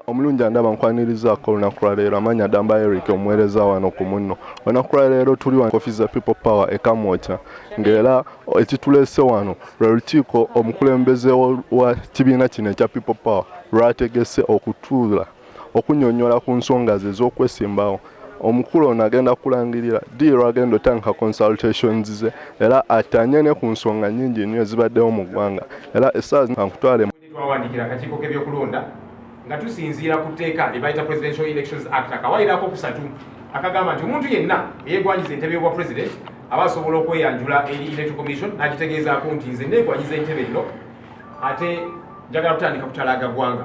Omulungi ndaba nkwanirizaako olunaku lwa leero amanya Damba Eric omuweereza wano ku munno. Olunaku lwa leero tuli wano Office za People Power Ekamwota ng'era ekituleese wano lwe lukiiko omukulembeze wa kibiina kino ekya People Power lwategese okutuula okunnyonnyola ku nsonga ze ez'okwesimbawo. Omukulu ono agenda kulangirira ddi lwagenda otandika Consultations ze era atanye ne ku nsonga nnyingi nnyo ezibaddewo mu ggwanga era essaawa zino nkutwale twawandikira akakiiko k'ebyokulonda nga tusinziira ku tteeka lye bayita Presidential Elections Act akawaayirako kusatu akagamba nti omuntu yenna eyeegwanyiza entebe y'obwa president aba asobola okweyanjula eri Electoral Commission n'agitegeezaako nti nze neegwanyiza entebe eno ate njagala kutandika kutalaaga ggwanga.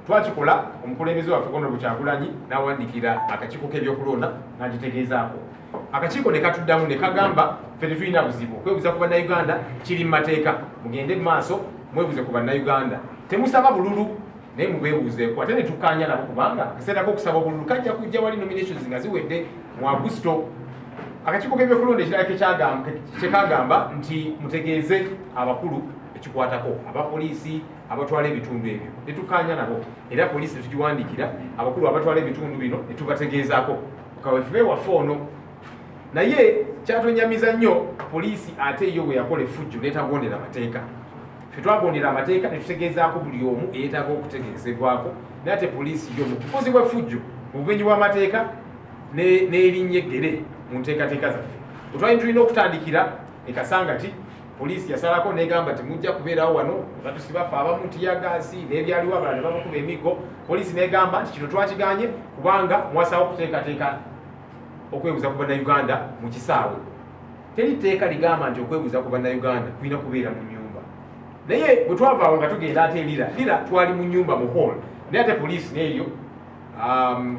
Twakikola omukulembeze waffe Honorable Kyagulanyi n'awandikira akakiiko k'ebyokulonda n'agitegeezaako. Akakiiko ne katuddamu ne kagamba ffe tetulina buzibu okwebuza ku bannayuganda kiri mu mateeka mugende mu maaso mwebuze ku bannayuganda temusaba bululu naye mubwebuuzeeko ate ne tukkaanya nabo kubanga akaseera k'okusaba obululu kajja kujja wali nominations nga ziwedde mu Augusito. Akakiiko k'ebyokulonda ekirala kye kagamba nti mutegeeze abakulu ekikwatako abapoliisi abatwala ebitundu ebyo ne tukkaanya nabo era poliisi tugiwandikira abakulu abatwala ebitundu bino ne tubategeezaako kaweefube waffe ono. Naye kyatonyamiza nnyo poliisi ate yo bwe yakola effujjo n'etagondera mateeka. Ffe twagondera amateeka ne tutegeezaako buli omu eyeetaaga okutegeezebwako naye ate poliisi yo mu kukozi bw'effujjo mu bumenyi bw'amateeka n'erinnya eggere mu nteekateeka zaffe. Bwe tulina okutandikira ekasangati poliisi yasalako n'egamba temujja kubeerawo wano batusibafe abamu tiyagaasi n'ebyaliwo abalala ne babakuba emiggo. Poliisi n'egamba nti kino twakiganye kubanga mwasawo okuteekateeka okwebuza ku bannayuganda mu kisaawe. Teri tteeka ligamba nti okwebuza ku bannayuganda kulina kubeera mu nnyumba. Naye bwe twavaawo nga tugenda ate lira twali mu nnyumba mu hall naye ate poliisi n'eyo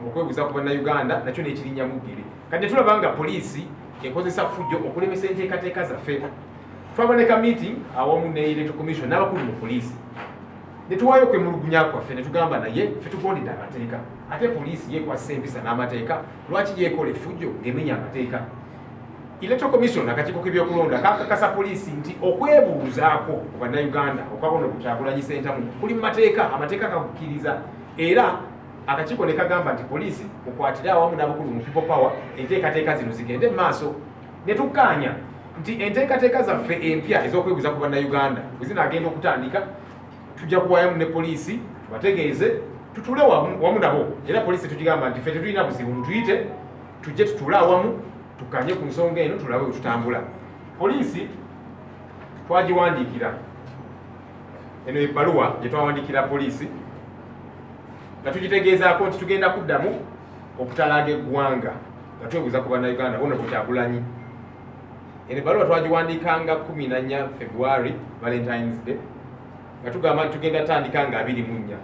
okwebuza ku bannayuganda nakyo n'ekirinnyamu ggere. Kati ne tulaba nga poliisi ekozesa ffujjo okulemesa enteekateeka zaffe. Twaboneka meeting awamu ne Electoral Commission n'abakulu mu poliisi ne tuwaayo kwemulugunya kwaffe ne tugamba naye ffe tugondedde amateeka ate poliisi yeekwasa empisa n'amateeka lwaki yeekola effujjo ng'emenya amateeka. Electoral Commission akakiiko k'ebyokulonda kakakasa poliisi nti okwebuuzaako ku bannayuganda okwabona ku Kyagulanyi Ssentamu kuli mu mateeka amateeka gakukkiriza era akakiiko ne kagamba nti poliisi mukwatire awamu n'abakulu mu People Power enteekateeka zino zigende mu maaso. Ne tukkaanya nti enteekateeka zaffe empya ez'okwebuza ku bannayuganda bwe zinaagenda okutandika tujja kuwaayamu ne poliisi tubategeeze tutule wamu nabo era poliisi tugigamba nti ffe tetulina buzibu mutuyite tujje tutuule awamu tukkanye ku nsonga eno tulabe we tutambula. Poliisi twagiwandiikira eno ebbaluwa gye twawandikira poliisi nga tugitegeezaako nti tugenda kuddamu okutalaaga eggwanga nga twebuza ku bannayuganda bona ku Kyagulanyi. Eno ebbaluwa twagiwandiikanga 14 February Valentine's Day nga tugamba nti tugenda tandika nga 24.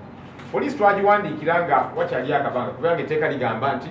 Poliisi twagiwandiikira nga wakyali akabanga kubanga etteeka ligamba nti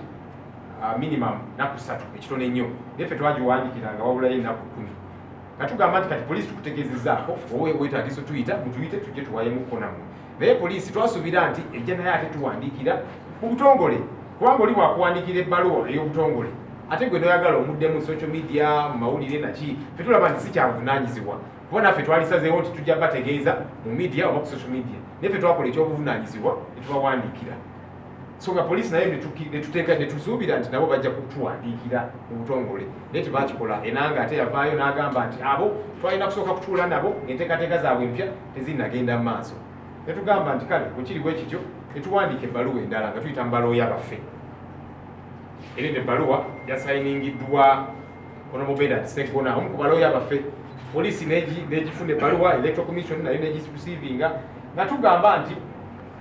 minimum naku 3 ekitono ennyo naye ffe twagiwandiikira nga wabulayo ennaku 10 nga tugamba nti kati poliisi tukutegeezezzaako wowe weetaagisa tuyita mutuyite tujje tuwaayemuko nammwe. Naye poliisi twasuubira nti ejja naye ate tuwandiikira mu butongole kubanga oli bwakuwandiikira ebbaluwa ey'obutongole ate gwe noyagala omuddemu mu social media mu mawulire naki ffe tulaba nti si kyabuvunaanyizibwa kuba naffe twalisazeewo nti tujja bategeeza mu media oba ku social media naye ffe twakola ekyobuvunaanyizibwa ne tubawandiikira. So nga poliisi naye ne tusuubira nti nabo bajja kutuwandiikira mu butongole naye tebakikola enanga ate yavaayo n'agamba nti abo twalina kusooka kutuula nabo ng'enteekateeka zaabwe empya tezinnagenda mu maaso. Ne tugamba nti kale bwe kiri bwe kityo ne tuwandiika ebbaluwa endala nga tuyita mu balooya baffe. Era eno ebbaluwa yasayiningiddwa Honorable Bernard Sseggona omu ku balooya baffe. Poliisi n'egifuna ebbaluwa Electoral Commission nayo n'egirecevinga nga tugamba nti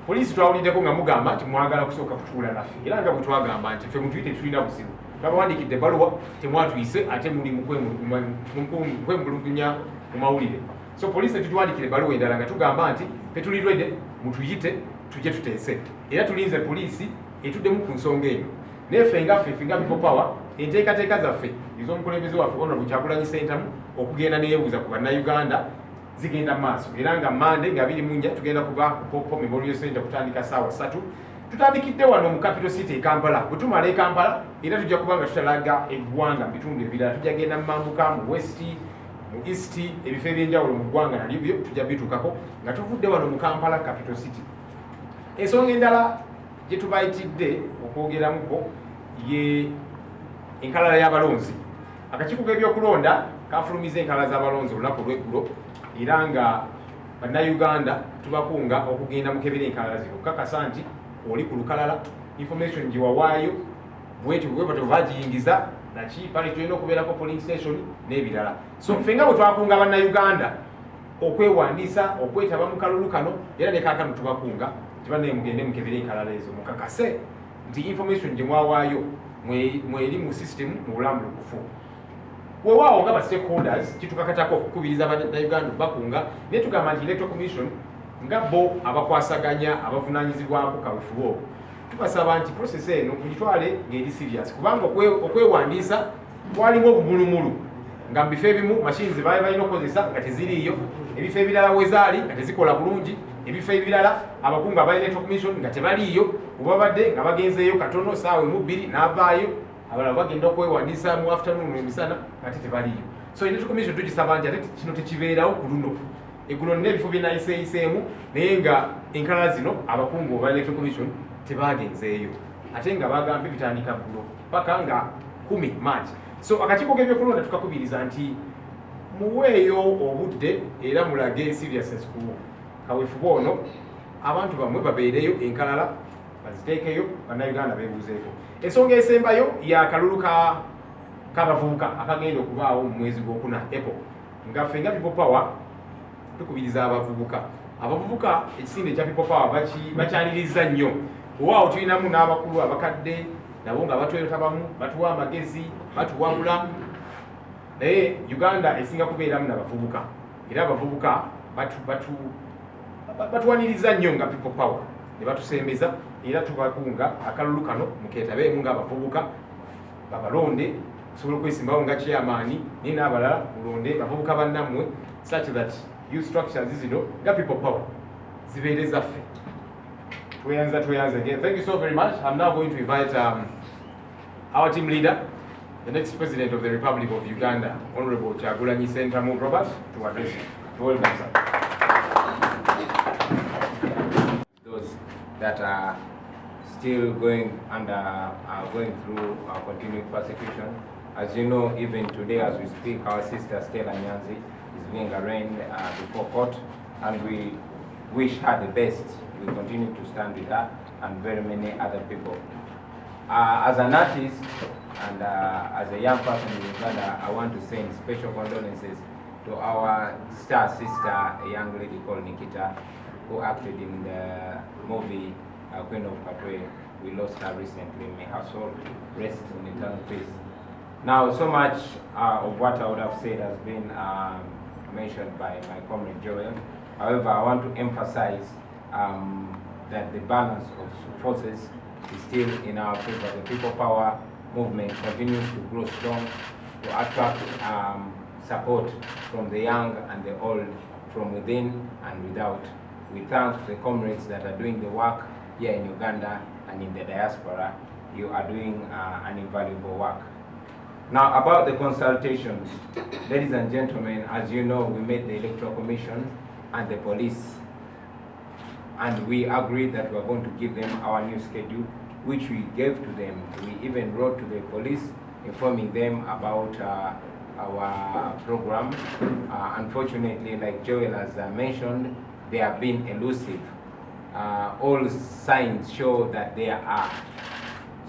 poliisi twawuliddeko nga mugamba nti mwagala kusooka kutuula naffe era nga bwe twagamba nti ffe mutuyite tulina buzibu twabawandiikidde ebbaluwa temwatuyise ate muli mu kwemulugunya mu mawulire. So poliisi ne tugiwandikira ebbaluwa endala nga tugamba nti ffe tuli ready mutuyite tujje tuteese era tulinze poliisi etuddemu ku nsonga eno. Naye ffe nga People Power enteekateeka zaffe ez'omukulembeze waffe Honorable Kyagulanyi Ssentamu okugenda neyebuuza ku bannayuganda zigenda mu maaso era nga Monday nga 24 tugenda kuba ku Popo Memorial Center kutandika ssaawa 3. Tutandikidde wano mu capital city e Kampala. Bwe tumala e Kampala era tujja kuba nga tutalaga eggwanga mu bitundu ebirala. Tujja genda mu Mambuka, mu West, mu East, ebifo eby'enjawulo mu ggwanga nalyo byo tujja bituukako nga tuvudde wano mu Kampala capital city. Ensonga endala gye tubayitidde okwogeramuko ye enkalala y'abalonzi. Akakiiko k'ebyokulonda kafulumiza enkalala z'abalonzi olunaku lw'eggulo era nga bannayuganda tubakunga okugenda mu kebera enkalala zino okukakasa nti oli ku lukalala information gye wawaayo bwetyo bagiyingiza naki pale tulina okubeerako polling station n'ebirala. So ffe nga bwe twakunga bannayuganda okwewandiisa okwetaba mu kalulu kano era ne kaakano tubakunga tibannaye mugende mukebera enkalala ezo mukakase nti information gye mwawaayo mweri mu system mu bulambulukufu. Weewaawo nga ba stakeholders kitukakatako okukubiriza bannayuganda bakunga naye tugamba nti electoral commission nga bo abakwasaganya abavunaanyizibwako kaweefube obwo tubasaba nti process eno mugitwale ng'eri serious kubanga okwewandiisa kwalimu obumulumulu nga mu bifo ebimu machines baali balina okukozesa nga teziriiyo, ebifo ebirala wezaali nga tezikola bulungi, ebifo ebirala abakungu aba electoral commission nga tebaliiyo obabadde nga bagenzeeyo katono saawa emu bbiri n'avaayo abalala bagenda okwewandiisa mu afternoon emisana nga tebaliiyo. So electoral commission tugisaba nti ate kino tekibeerawo ku luno eggulo nina ebifo bye nayiseeyiseemu naye nga enkalala zino abakungu oba electoral commission tebagenzeeyo ate nga bagambye bitandika ggulo paka nga 10 March. So akakiiko k'ebyokulonda tukakubiriza nti muweeyo obudde era mulage seriousness ku kaweefube ono abantu bamwe babeereyo enkalala baziteekeyo bannayuganda beebuuzeeko. Ensonga esembayo y'akalulu k'abavubuka akagenda okubaawo mu mwezi gw'okuna April nga ffe nga People Power tukubiriza abavubuka ekisinde ekya People Power bakyaniriza nnyo. Waawo tulinamu n'abakulu abakadde nabo nga batwetabamu batuwa amagezi batuwabula naye Uganda esinga kubeeramu n'abavubuka era abavubuka batuwaniriza nnyo nga People Power ne batusembeza era tubakunga akalulu kano mukeetabeemu ng'abavubuka babalonde tusobola okwesimbawo nga chairman naye n'abalala mulonde bavubuka bannammwe such that youth structures zino nga People Power zibeere zaffe. Tweyanza again. Thank you so very much. I'm now going to invite our team leader, the next President of the Republic of Uganda, Honorable Kyagulanyi Ssentamu Robert, to address you. Welcome, sir. Those that are still going through continuing persecution. As you know, even today as we speak, our sister Stella Nyanzi is being arraigned before court, and we wish her the best. We continue to stand with her and very many other people. As an artist and as a young person in Uganda, I want to send special condolences to our star sister, a young lady called Nikita, who acted in the movie Queen of Katwe. We lost her recently. May her soul rest in eternal peace. Now, so much of what I would have said has been mentioned by my comrade Joel. However, I want to emphasize that the balance of forces is still in our favor. The People Power movement continues to grow strong to attract support from the young and the old, from within and without. We thank the comrades that are doing the work here in Uganda and in the diaspora. You are doing an invaluable work. Now, about the consultations, ladies and gentlemen, as you know, we met the Electoral Commission and the police, and we agreed that we are going to give them our new schedule, which we gave to them. We even wrote to the police informing them about our program. Unfortunately, like Joel has mentioned, they have been elusive. All signs show that they are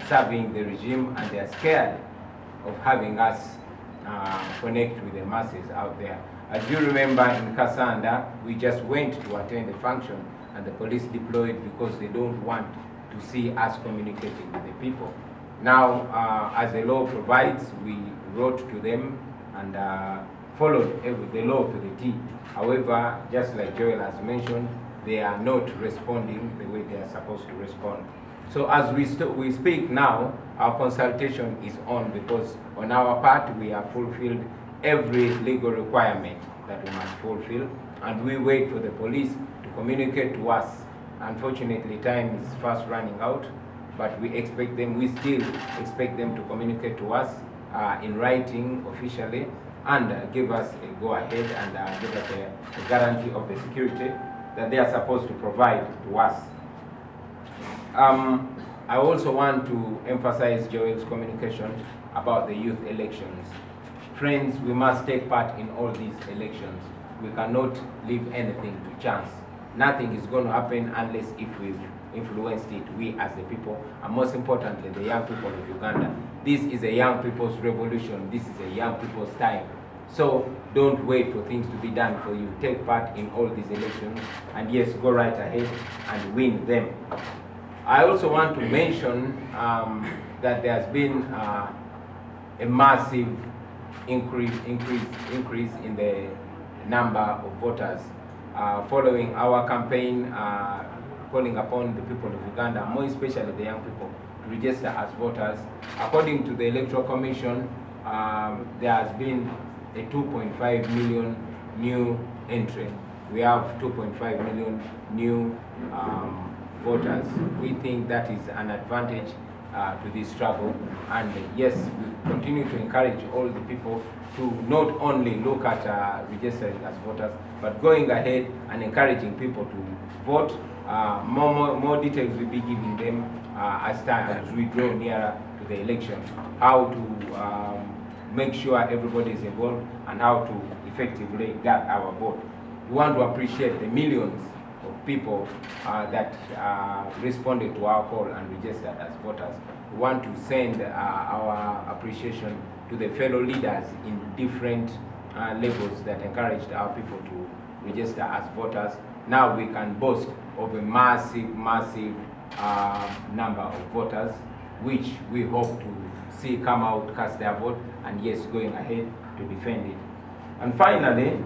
serving the regime and they are scared of having us connect with the masses out there. As you remember, in Kasanda, we just went to attend the function and the police deployed because they don't want to see us communicating with the people. Now, as the law provides, we wrote to them and followed the law to the T. However, just like Joel has mentioned, they are not responding the way they are supposed to respond. So as we speak now, our consultation is on because on our part, we have fulfilled every legal requirement that we must fulfill, and we wait for the police to communicate to us. Unfortunately, time is fast running out, but we still expect them to communicate to us in writing officially and give us a go-ahead and give us a guarantee of the security that they are supposed to provide to us. I also want to emphasize Joel's communication about the youth elections. Friends, we must take part in all these elections. We cannot leave anything to chance. Nothing is going to happen unless if we've influenced it, we as the people, and most importantly, the young people of Uganda. This is a young people's revolution. This is a young people's time. So don't wait for things to be done for you. Take part in all these elections, and yes, go right ahead and win them. I also want to mention that there has been a massive increase in the number of voters following our campaign calling upon the people of Uganda, more especially the young people, to register as voters. According to the Electoral Commission, there has been a 2.5 million new entry. We have 2.5 million new voters. We think that is an advantage to this struggle, and yes, we continue to encourage all the people to not only look at registering as voters, but going ahead and encouraging people to vote. More details will be given them as we draw nearer to the election. How to make sure everybody is involved and how to effectively get our vote. We want to appreciate the millions of people that responded to our call and registered as voters. We want to send our appreciation to the fellow leaders in different levels that encouraged our people to register as voters. Now we can boast of a massive number of voters, which we hope to see come out, cast their vote, and yes, going ahead to defend it. And finally,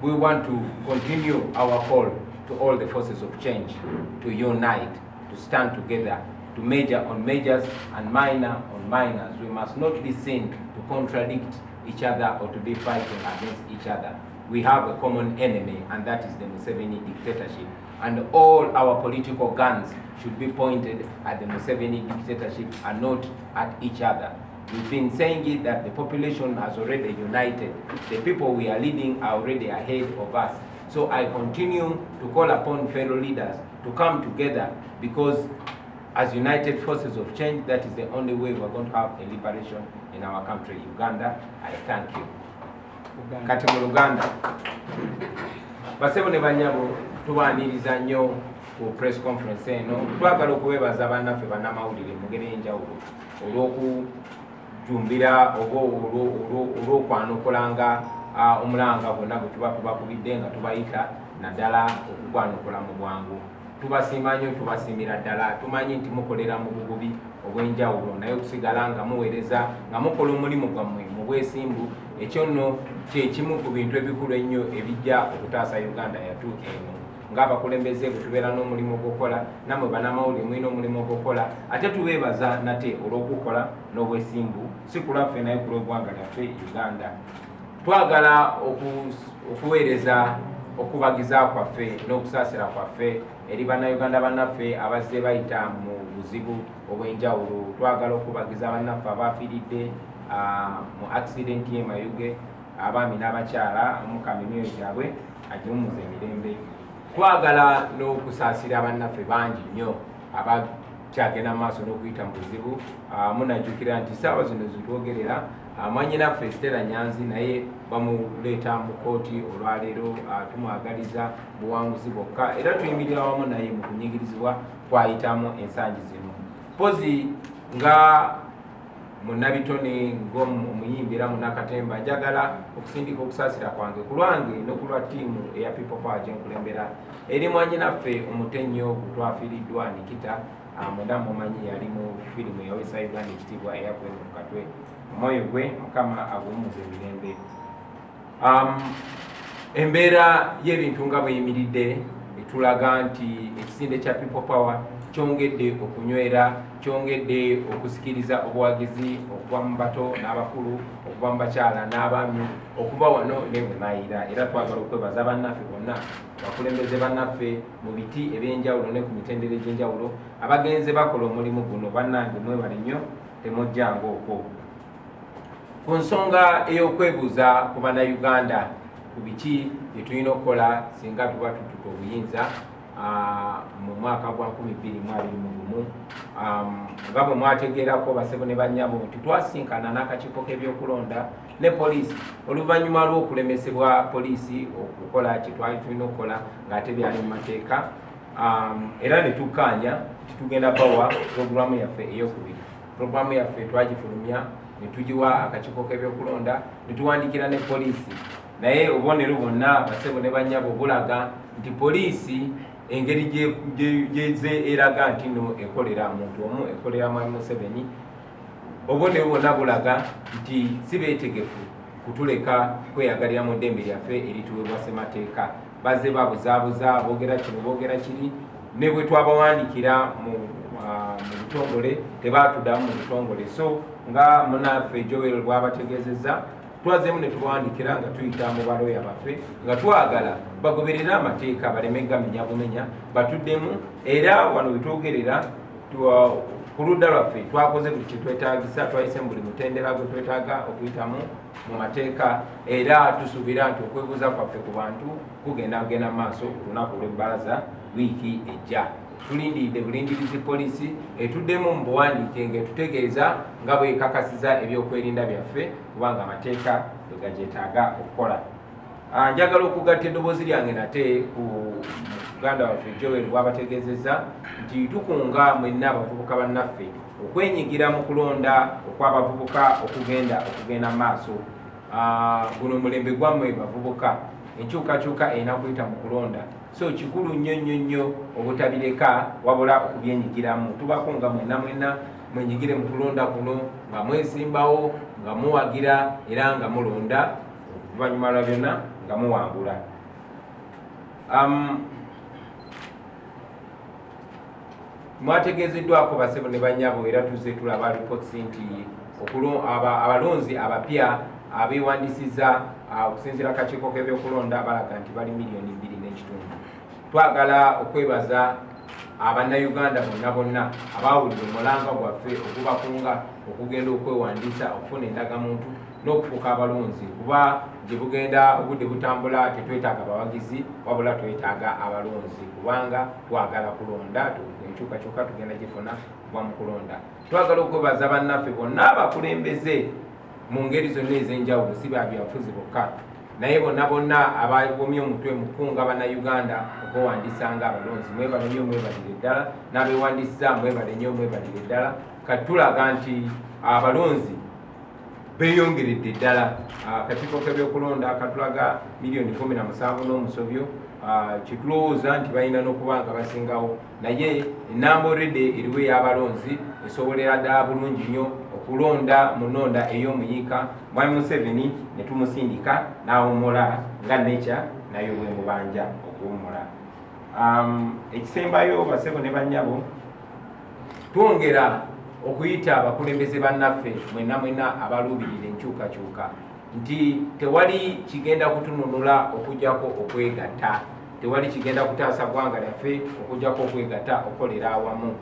we want to continue our call to all the forces of change to unite, to stand together, to major on majors and minor on minors. We must not be seen to contradict each other or to be fighting against each other. We have a common enemy, and that is the Museveni dictatorship. And all our political guns should be pointed at the Museveni dictatorship and not at each other. We've been saying it that the population has already united. The people we are leading are already ahead of us. So I continue to call upon fellow leaders to come together, because as united forces of change, that is the only way we're going to have a liberation in our country, Uganda. I thank you. Kati mu Uganda basebo ne banyabo tubaniriza nnyo ku press conference eno. Twagala okubebaza bannaffe bannamawulire mu ngeri enjawulo olw'okujumbira oba olw'okwanukulanga omulanga gwonna gwe tuba tubakubidde nga tubayita naddala okugwanukula mu bwangu. Tubasiima nnyo, tubasiimira ddala. Tumanyi nti mukolera mu bugubi obw'enjawulo, naye okusigala nga muweereza nga mukola omulimu gwammwe mu bwesimbu, ekyo nno kye kimu ku bintu ebikulu ennyo ebijja okutaasa Uganda yatuuka eno. Ng'abakulembeze bwe tubeera n'omulimu ogw'okukola, nammwe bannamawulire mulina omulimu ogw'okukola, ate tubeebaza nate olw'okukola n'obwesimbu, si ku lwaffe naye ku lw'eggwanga lyaffe Uganda. Twagala okuweereza okubagiza kwaffe n'okusaasira kwaffe eri bannayuganda bannaffe abazze bayita mu buzibu obw'enjawulo. Twagala okubagiza bannaffe abaafiiridde mu accident y'e Mayuge, abaami n'abakyala, Omukama emyoyo gyabwe agiwummuze emirembe. Twagala n'okusaasira bannaffe bangi nnyo abakyagenda mu maaso n'okuyita mu buzibu. Munajjukira nti ssaawa zino zitwogerera mwannyinaffe Stella Nyanzi naye bamuleeta mu kooti olwaleero. Tumwagaliza buwanguzi bwokka era tuyimirira wamu naye mu kunyigirizibwa kwayitamu ensangi zino. Pozi nga munnabitone ng'omuyimbi era munnakatemba, njagala okusindika okusaasira kwange ku lwange n'oku lwa ttiimu eya People Power gye nkulembera eri mwannyinaffe omutennyo gwe twafiiriddwa Nikita. Mwenda mumanyi yali mu firimu eyawesa Uganda ekitiibwa eyaggwe mu katwe. Omwoyo gwe Mukama aguwummuze emirembe. Embeera y'ebintu nga bweyimiridde etulaga nti ekisinde kya People Power kyongedde okunywera, kyongedde okusikiriza obuwagizi okuva mu bato n'abakulu, okuva mu bakyala n'abaami, okuva wano ne Bunaayira. Era twagala okwebaza bannaffe bonna, bakulembeze bannaffe mu biti eby'enjawulo ne ku mitendera egy'enjawulo abagenze bakola omulimu guno. Bannange mwebale nnyo, temujjanga okwo. Ku nsonga ey'okwebuuza ku bannayuganda ku biki bye tulina okukola singa tuba tutuka obuyinza, mu mwaka gwa 2021 nga bwe mwategeerako basebo ne bannyabo nti twasinkana n'akakiiko k'ebyokulonda ne poliisi oluvannyuma lw'okulemesebwa poliisi okukola kye twali tulina okukola ng'ate byali mu mateeka era ne tukkaanya titugenda bawa puroguramu yaffe ey'okubiri. Puroguramu yaffe twagifulumya ne tugiwa akakiiko k'ebyokulonda ne tuwandiikira ne poliisi, naye obubonero bwonna basebo ne bannyabo bulaga nti poliisi engeri gyeze eraga nti no ekolera muntu omu, ekolera mwami Museveni, obubonero bwonna bulaga nti si beetegefu kutuleka kweyagalira mu ddembe lyaffe erituweebwa ssemateeka. Bazze babuzaabuza boogera kino boogera kiri, ne bwe twabawandiikira mu butongole tebaatuddamu mu butongole. So nga munaffe Joel bwabategeezezza, twazeemu ne tubawandiikira nga tuyita mu balooya baffe nga twagala bagoberera amateeka baleme gamenya bumenya batuddemu. Era wano wetwogerera ku ludda lwaffe twakoze buli kyetwetaagisa, twayise mu buli mutendera gwe twetaaga okuyitamu mu mateeka, era tusuubira nti okwebuuza kwaffe ku bantu kugenda maaso ku lunaku lw'ebbalaza wiiki ejja. Tulindiridde bulindirizi poliisi etuddemu mu buwandiike ng'etutegeeza nga bwekakasiza ebyokwerinda byaffe kubanga amateeka bwe gagyetaaga okukola. Njagala okugatta eddoboozi lyange nate ku muganda waffe Joel bwabategeezezza nti tukunga mwenna abavubuka bannaffe okwenyigira mu kulonda okw'abavubuka okugenda maaso. Guno mulembe gwammwe bavubuka, enkyukakyuka erina kuyita mu kulonda, so kikulu nnyo obutabireka wabula okubyenyigiramu. Tubakunga mwenna mwenyigire mu kulonda kuno nga mwesimbawo, nga muwagira era nga mulonda, oluvannyuma lwa byonna nga muwangula. Mwategeezeddwako basebo ne bannyabo era tuzze tulaba reports nti abalonzi abapya abeewandisizza okusinziira akakiiko k'ebyokulonda balaga nti bali 2.2 million. Twagala okwebaza Abannayuganda bonna abaawulira omulanga gwaffe okubakunga okugenda okwewandiisa okufuna endagamuntu n'okufuuka abalonzi, kuba gye bugenda obudde butambula tetwetaaga bawagizi wabula twetaaga abalonzi kubanga twagala kulonda, enkyukakyuka tugenda gifuna kuva mu kulonda. Twagala okwebaza bannaffe bonna abakulembeze mu ngeri zonna ez'enjawulo, si babyabufuzi bokka naye bonna abagomye omutwe mu kukunga Bannayuganda okwewandiisa nga abalonzi. Mwebale nnyo, mwebalire ddala, n'abeewandisiza mwebale nnyo, mwebalire ddala. Kati tulaga nti abalonzi beeyongeredde ddala. Akakiiko k'ebyokulonda katulaga 17,000 n'omusobyo. Kitulowooza nti balina n'okuba nga basingawo, naye enamba already eriwo ey'abalonzi esobolera ddala bulungi nnyo okulonda mu nnonda ey'omuyiika. Mwami Museveni ne tumusindika n'awummula nga nature nayo bwe mubanja okuwummula. Ekisembayo basebo ne bannyabo, twongera okuyita abakulembeze bannaffe mwenna abaluubirira enkyukakyuka nti tewali kigenda kutununula okujjako okwegatta, tewali kigenda kutaasa ggwanga lyaffe okujjako okwegatta okolera awamu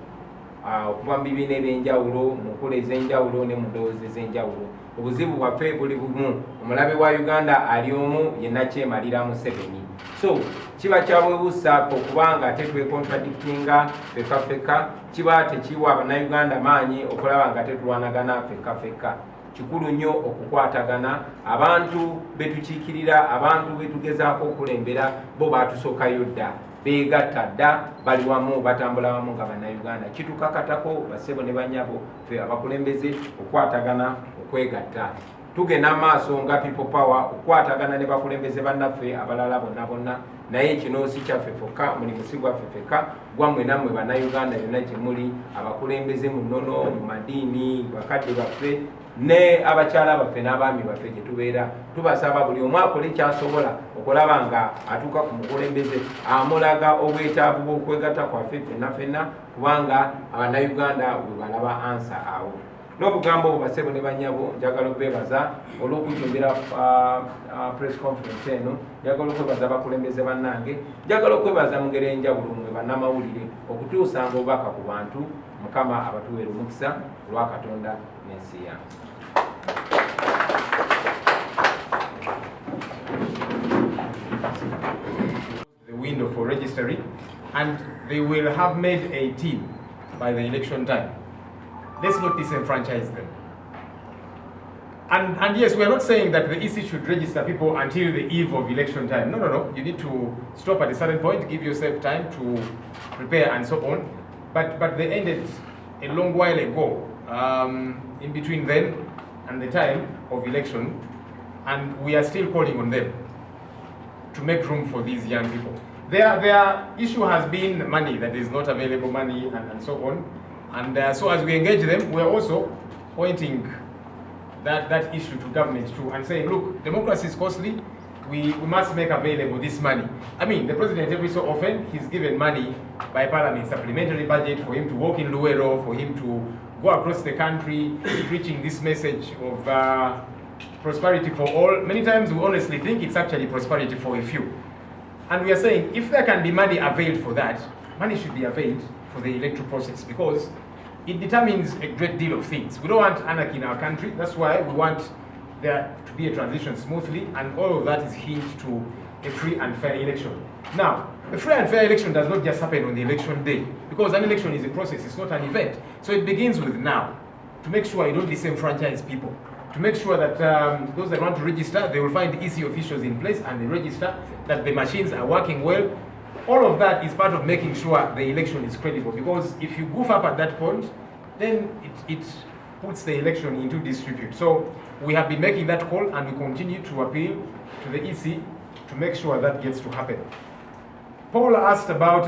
okuva mu bibiina eby'enjawulo, mu nkola ez'enjawulo ne mu ndowooza ez'enjawulo. Obuzibu bwaffe buli bumu. Omulabe wa Uganda ali omu yenna kyemalira Museveni. So kiba kyabwebuusa okubanga ate twekontradictinga ffekka, kiba tekiwa Abannayuganda maanyi okulaba nga tetulwanagana ffekka. Kikulu nnyo okukwatagana. Abantu betukiikirira, abantu betugezaako okulembera bo baatusookayo dda, beegatta dda, bali wamu, batambula wamu nga Bannayuganda. Kitukakatako basebo ne bannyabo ffe abakulembeze okwatagana, okwegatta. Tugenda maaso nga people power okukwatagana ne bakulembeze bannaffe abalala bonna, naye kino si kyaffe fokka, mulimu si gwaffe ffekka, gwammwe nammwe Bannayuganda yonna gye muli, abakulembeze mu nnono, mu madiini, bakadde baffe ne abakyala baffe n'abaami baffe gye tubeera. Tubasaba buli omu akole kyasobola okulaba nga atuuka ku mukulembeze amulaga obwetaavu bw'okwegatta kwaffe ffenna kubanga Abannayuganda bwe balaba ansa awo. N'obugambo obwo basebo ne bannyabo njagala okubeebaza olw'okujumbira press conference eno. Njagala okwebaza abakulembeze bannange, njagala okwebaza mu ngeri enjawulo mwe bannamawulire okutuusanga obubaka ku bantu. Mukama abatuweera omukisa olwa Katonda n'ensi yange. The window for registering and they will have made a team by the election time. Let's not disenfranchise them. And yes, we are not saying that the EC should register people until the eve of election time. No, no, no. You need to stop at a certain point, give yourself time to prepare and so on. But they ended a long while ago, in between then and the time of election, and we are still calling on them to make room for these young people. Their issue has been money, that is not available money and so on. And so as we engage them, we are also pointing that issue to government too and saying, look, democracy is costly, we must make available this money. I mean, the president every so often, he's given money by parliament, supplementary budget for him to walk in Luero, for him to go across the country preaching this message of prosperity for all. Many times we honestly think it's actually prosperity for a few. And we are saying, if there can be money availed for that, money should be availed for the electoral process, because it determines a great deal of things. We don't want anarchy in our country. That's why we want there to be a transition smoothly, and all of that is hinged to a free and fair election. Now, a free and fair election does not just happen on the election day, because an election is a process, it's not an event. So it begins with now, to make sure you don't disenfranchise people, to make sure that those that want to register, they will find EC officials in place and they register, that the machines are working well. All of that is part of making sure the election is credible, because if you goof up at that point, then it puts the election into disrepute. So we have been making that call, and we continue to appeal to the EC to make sure that gets to happen. Paul asked about,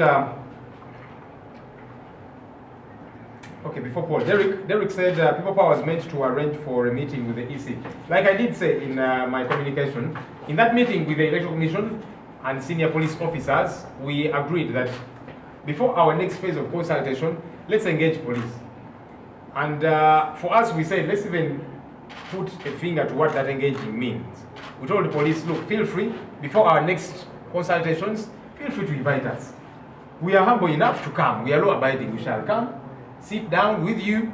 okay, before Paul, Derek said People Power was meant to arrange for a meeting with the EC. Like I did say in my communication, in that meeting with the Electoral Commission and senior police officers, we agreed that before our next phase of consultation, let's engage police. And for us, we said, let's even put a finger to what that engaging means. We told the police, look, feel free, before our next consultations, feel free to invite us. We are humble enough to come. We are law-abiding. We shall come, sit down with you,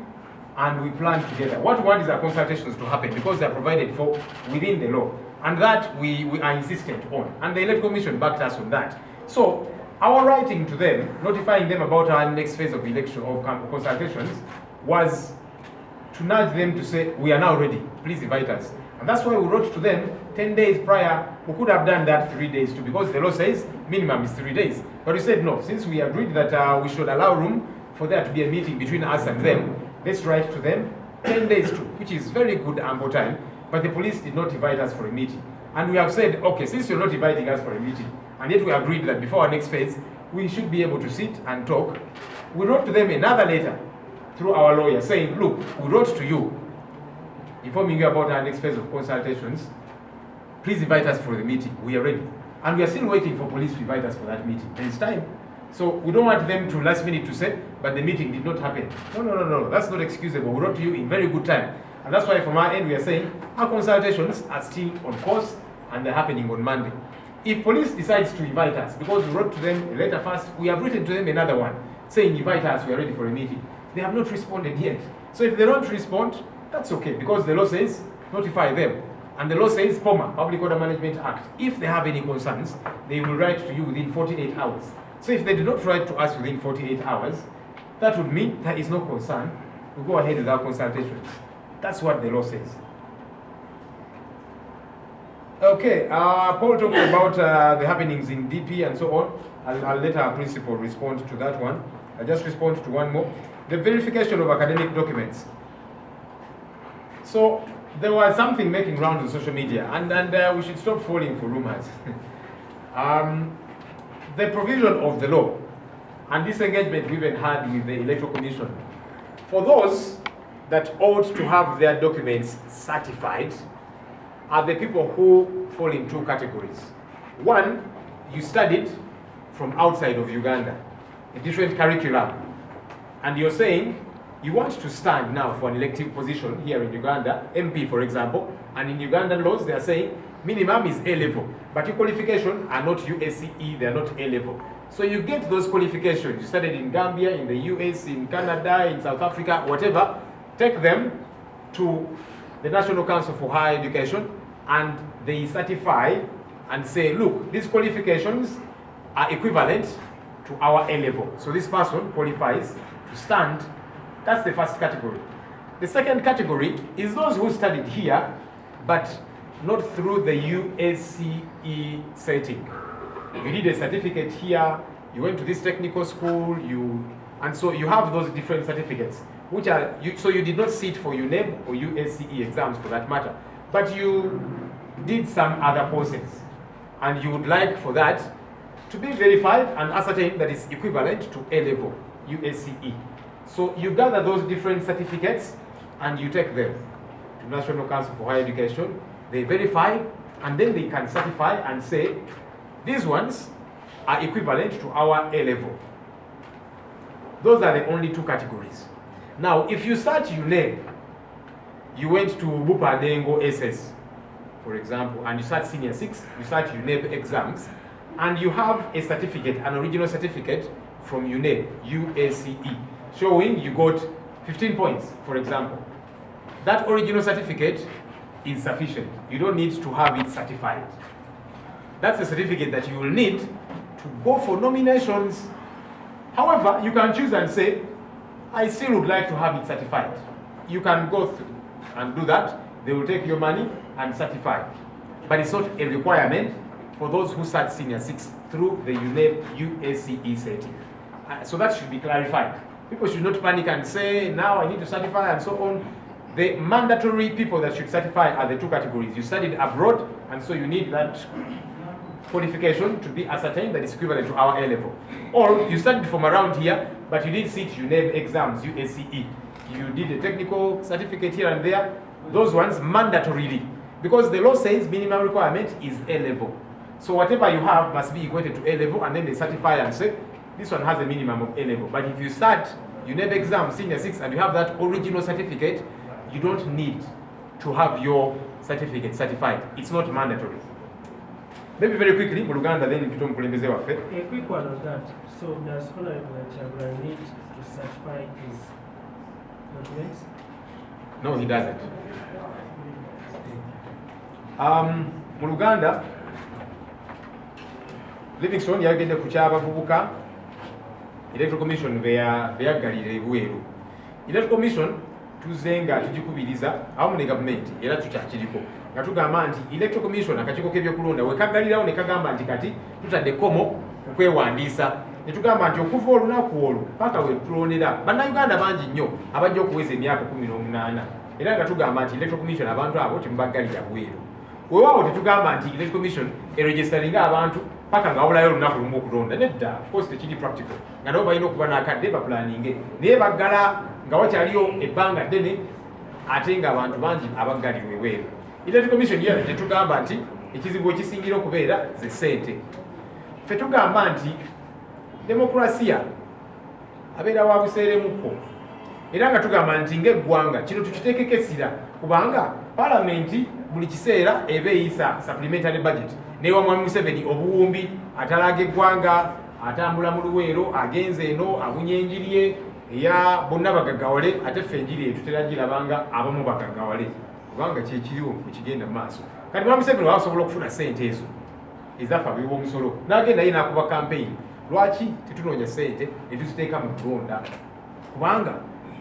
and we plan together. What we want is our consultations to happen, because they are provided for within the law. And that we are insistent on. And the Electoral Commission backed us on that. So our writing to them, notifying them about our next phase of election, of consultations, was to nudge them to say, we are now ready, please invite us. And that's why we wrote to them 10 days prior. We could have done that 3 days too, because the law says minimum is 3 days. But we said no, since we agreed that we should allow room for there to be a meeting between us and them, let's write to them 10 days too, which is very good ample time. But the police did not invite us for a meeting. And we have said, okay, since you're not inviting us for a meeting, and yet we agreed that before our next phase, we should be able to sit and talk, we wrote to them another letter through our lawyer saying, look, we wrote to you, informing you about our next phase of consultations. Please invite us for the meeting. We are ready. And we are still waiting for police to invite us for that meeting. There is time. So we don't want them to last minute to say, but the meeting did not happen. No. That's not excusable. We wrote to you in very good time. And that's why from our end we are saying our consultations are still on course and they're happening on Monday. If police decides to invite us, because we wrote to them a letter first, we have written to them another one saying invite us, we are ready for a meeting. They have not responded yet. So if they don't respond, that's okay, because the law says notify them. And the law says, POMA, Public Order Management Act, if they have any concerns, they will write to you within 48 hours. So if they do not write to us within 48 hours, that would mean there is no concern. We go ahead with our consultations. That's what the law says. Okay, Paul talked about the happenings in DP and so on. I'll let our principal respond to that one. I'll just respond to one more. The verification of academic documents. So there was something making rounds on social media, and we should stop falling for rumors. The provision of the law and this engagement we even had with the Electoral Commission, for those that ought to have their documents certified are the people who fall in two categories. One, you studied from outside of Uganda, a different curriculum, and you're saying you want to stand now for an elective position here in Uganda, MP for example, and in Ugandan laws they are saying minimum is A level, but your qualifications are not USCE, they are not A level. So you get those qualifications, you studied in Gambia, in the US, in Canada, in South Africa, whatever, take them to the National Council for Higher Education and they certify and say, look, these qualifications are equivalent to our A level. So this person qualifies to stand. That's the first category. The second category is those who studied here, but not through the USCE setting. You did a certificate here, you went to this technical school, and so you have those different certificates, which are, so you did not sit for UNEB or USCE exams for that matter, but you did some other courses, and you would like for that to be verified and ascertained that it's equivalent to A level, USCE. So you gather those different certificates and you take them to National Council for Higher Education. They verify and then they can certify and say these ones are equivalent to our A level. Those are the only two categories. Now, if you start UNEB, you went to Bupanengo SS, for example, and you start Senior 6, you start UNEB exams, and you have a certificate, an original certificate from UNEB, USCE, showing you got 15 points, for example. That original certificate is sufficient. You don't need to have it certified. That's the certificate that you will need to go for nominations. However, you can choose and say, I still would like to have it certified. You can go through and do that. They will take your money and certify. But it's not a requirement for those who start Senior 6 through the UNEB USCE setting. So that should be clarified. People should not panic and say, now I need to certify and so on. The mandatory people that should certify are the two categories. You studied abroad, and so you need that qualification to be ascertained that is equivalent to our A level. Or you studied from around here, but you didn't sit UNEB exams, USCE. You did a technical certificate here and there. Those ones mandatorily, because the law says minimum requirement is A level. So whatever you have must be equated to A level, and then they certify and say, this one has a minimum of A level. But if you start UNEB exam, Senior 6, and you have that original certificate, you don't need to have your certificate certified. It's not mandatory. Maybe very quickly, Uganda, then you don't put a quick one on that. So does Honorable Chabra need to certify his documents? No, he doesn't. Uganda, Livingstone yagende kuchaba vubuka Electoral Commission beyagalira ebweru. Electoral Commission tuzenga tujikubiriza awamu ne gavumenti era tukyakiriko nga tugamba nti Electoral Commission akakiiko k'ebyokulonda wekagalirawo ne kagamba nti kati tutadde komo okwewandiisa ne tugamba nti okuva olunaku olwo paka we tulondera bannayuganda bangi nnyo abajja okuweza emyaka 18 era nga tugamba nti Electoral Commission abantu abo temubagalira bweru. Weewaawo tetugamba nti Electoral Commission eregisteringa abantu paka nga wabulayo olunaku lumu okulonda nedda, of course tekiri practical nga nabo balina okuba n'akadde bapulaninge naye baggala nga wakyaliyo ebbanga ddene ate nga abantu bangi abaggalirwa ebweru. Electoral Commission yo tetugamba nti ekizibu ekisingira okubeera ze ssente. Ffe tugamba nti demokrasiya abeera wa buseeremukko era nga tugamba nti ng'eggwanga kino tukiteekeko essira kubanga palamenti buli kiseera eba eyisa supplementary budget newa Mwami Museveni obuwumbi atalaga eggwanga atambula mu luweero agenze eno abunya enjiri ye eya bonna bagaggawale ate ffe enjiri etutera girabanga abamu bagaggawale kubanga kyekiriwo ekigenda mu maaso. Kati Mwami Museveni wasobola okufuna ssente ezo ezafa abiwa omusolo n'agenda ye n'akuba campaign. Lwaki tetunoonya ssente ne tuziteeka mu kulonda? Kubanga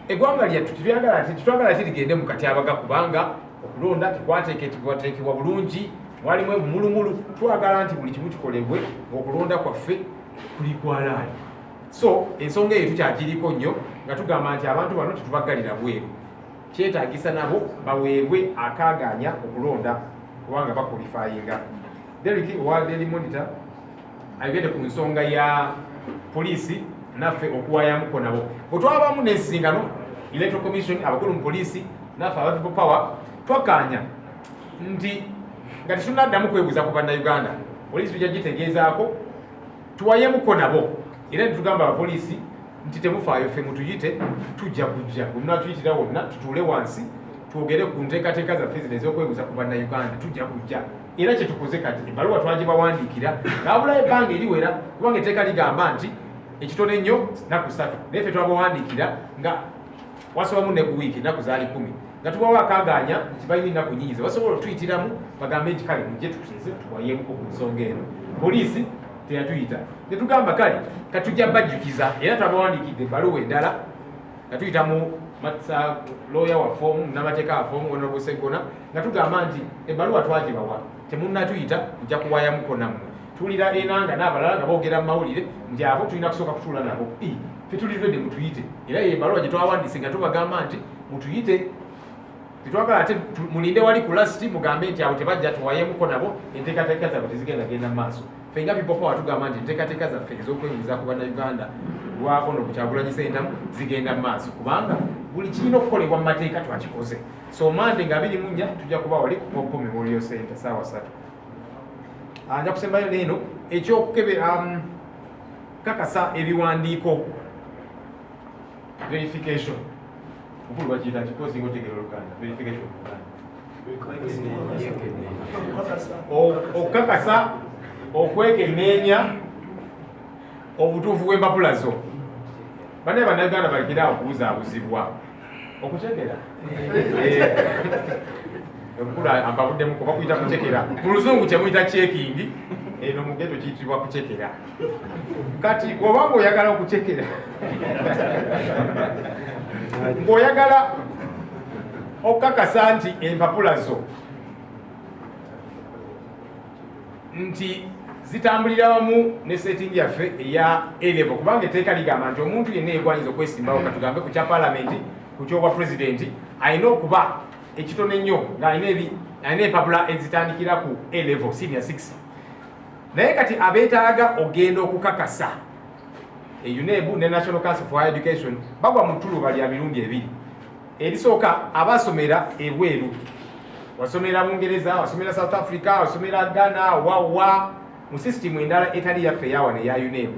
eggwanga lyattu tetwagala tirigende mu katyabaga kubanga okulonda tekwateekebwa bulungi, mwalimu ebumulumulu. Twagala nti buli kimu kikolebwe ng'okulonda kwaffe kuli kwalaali. So ensonga eyo tukyagiriko nnyo nga tugamba nti abantu bano tetubaggalira bweru. Kyetaagisa nabo baweebwe akaaganya okulonda kubanga bakwalifayinga. Derek owa Daily Monitor ayogedde ku nsonga ya poliisi naffe okuwayamuko nabo. Bwe twabamu n'ensisinkano Electoral Commission, abakulu mu poliisi naffe aba people power twakkaanya nti nga tetunnaddamu kwebuuza ku bannayuganda, poliisi tujja gitegeezaako tuwayemuko nabo era netugamba abapoliisi nti temufaayo ffe mutuyite tujja kujja bwe munaatuyitira wonna tutuule wansi twogere ku nteekateeka zaffe zino ez'okwebuuza ku bannayuganda tujja kujja. Era kyetukoze kati ebbaluwa twagibawandiikira naabulayo ebbanga eriwera kubanga etteeka ligamba nti ekitone ennyo nnaku 3 naye ffe twabawandiikira nga wasobamu ne ku wiiki nnaku zaali 10 nga tubawa akaaganya nti balina ennaku nnyingi ze basobola otuyitiramu bagambe nti kale mujje tukize tuwayemuko ku nsonga eno. Poliisi teyatuyita netugamba kale katujja bajjukiza era twabawandiikidde ebbaluwa endala katuyita mu lawyer wa fomu n'amateeka wa fomu Honorable Segona nga tugamba nti ebbaluwa twagibawa temunnatuyita nja kuwaayamuko nammwe tuwulira enanga n'abalala nga boogera mu mawulire nti abo tulina kusooka kutuula nabo ffe tulidwedde mutuyite era ebbaluwa gye twawandiise nga tubagamba nti mutuyite tetwagala ate mulinde wali ku lasiti mugambe nti abo tebajja tuwaayemuko nabo enteekateeka zaabwe tezigenda genda mu maaso ffe nga people power tugamba nti enteekateeka zaffe ez'okwebuuza ku bannayuganda lwako n'okukyagulanyi sentamu zigenda mu maaso kubanga buli kirina okukolebwa mu mateeka twakikoze so mande nga 24 tujja kuba wali ku Popo Memorial Center saawa 3 nja kusembayo neeno ekyokukebera kakasa ebiwandiiko verification ukulu bakiyita kikosinga otegera oluganda verification okukakasa okwekenneenya obutuufu bw'empapula zo banaye bannayuganda balekera okubuzaabuzibwa okucekera okulu ampabuddemu kuba kuyita kucekera mu luzungu kyemuyita checking eno mugeto kiyitibwa kucekera kati obanga oyagala okucekera ng'oyagala okukakasa nti empapula zo nti zitambulira wamu ne setting yaffe eya A-level kubanga etteeka ligamba nti omuntu yenna yegwanyiza okwesimbawo katugambe ku kya palamenti ku kyobwa pulezidenti alina okuba ekitono ennyo ng'alina empapula ezitandikira ku A-level senior 6 naye kati abeetaaga ogenda okukakasa UNEB ne National Council for Higher Education bagwa mu ttuluba lya mirundi ebiri erisooka abasomera ebweru wasomera Bungereza wasomera South Africa wasomera Ghana wawa mu system endala etali yaffe yawana eya UNEB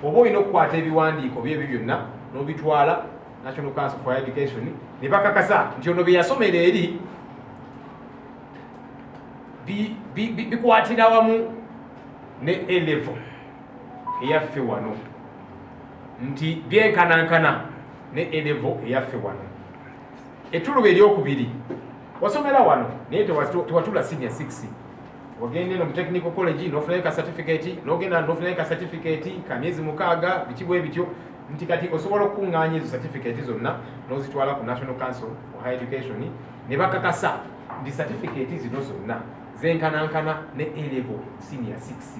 oba olina okukwata ebiwandiiko byebyo byonna n'obitwala National Council for Higher Education ne bakakasa nti ono bye yasomera eri bikwatira wamu ne A-level eyaffe wano nti byenkanankana ne A-level eyaffe wano ettuluba eryokubiri wasomera wano naye tewatula senior 6 wagenda eno mu technical college n'ofunayo ka certificate n'ogenda n'ofunayo ka certificate ka myezi 6 biki bwe bityo nti kati osobola okukuŋŋaanya ezo certificate zonna n'ozitwala ku National Council for Higher Education ne bakakasa nti certificate zino zonna zenkanankana ne A-level senior 6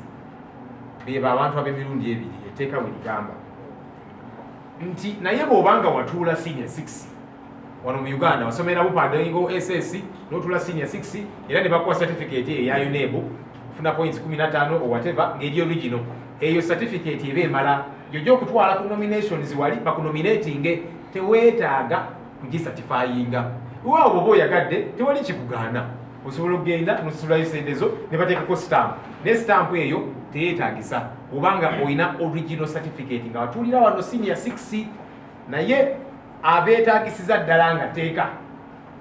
beba abantu ab'emirundi ebiri etteeka bwe ligamba nti naye bw'obanga watuula senior 6 wano mu Uganda wasomera bupandaingo SS n'otuula senior 6 era ne bakuwa certificate eya UNEB ofuna points 15 or whatever ng'eri original eyo certificate eba emala jojja okutwala ku nominations wali bakunominatinge teweetaaga kugisatifyinga waawo oba oyagadde tewali kikugaana osobola okugenda nosasulayo sente zo ne bateekako stamp ne stamp eyo teyeetaagisa obanga olina original certificate nga watuulira wano senior 6 naye abeetaagisiza ddala nga teeka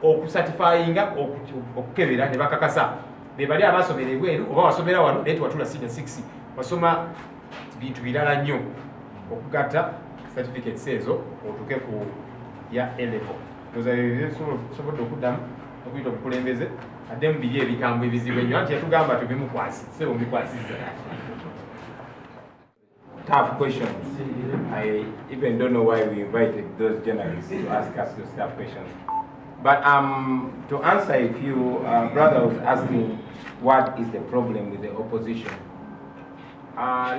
okusatifyinga okukebera ne bakakasa be bali abasomera ebweru oba wasomera wano naye tewatula senior 6 wasoma bintu birala nnyo okugatta certificates ezo otuuke ku ya A-level osobodde okuddamu okuyita obukulembeze adde mu biri ebikambwe ebizibu ennyo anti yatugamba tubimukwasi sebo mubikwasizza. Tough questions. I even don't know why we invited those journalists to ask us those tough questions. But to answer a few, brother was asking what is the problem with the opposition.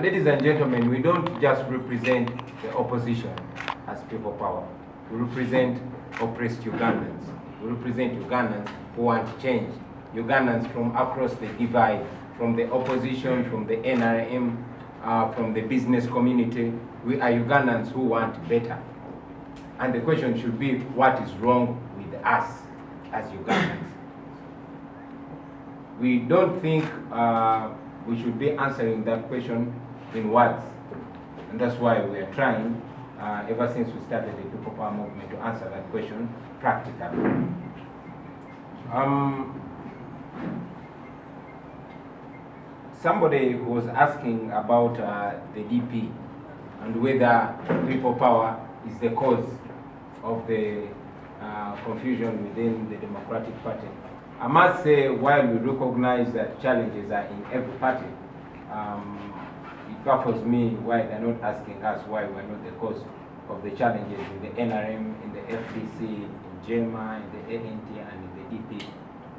Ladies and gentlemen, we don't just represent the opposition as people power. We represent oppressed Ugandans. We represent Ugandans who want change. Ugandans from across the divide, from the opposition, from the NRM, from the business community. We are Ugandans who want better. And the question should be, what is wrong with us as Ugandans? We don't think we should be answering that question in words. And that's why we are trying, ever since we started the People Power movement, to answer that question practically. Somebody was asking about the DP and whether People Power is the cause of the confusion within the Democratic Party. I must say, while we recognize that challenges are in every party, it baffles me why they're not asking us why we're not the cause of the challenges in the NRM, in the FDC, in JEMA, in the ANT, and in the EP.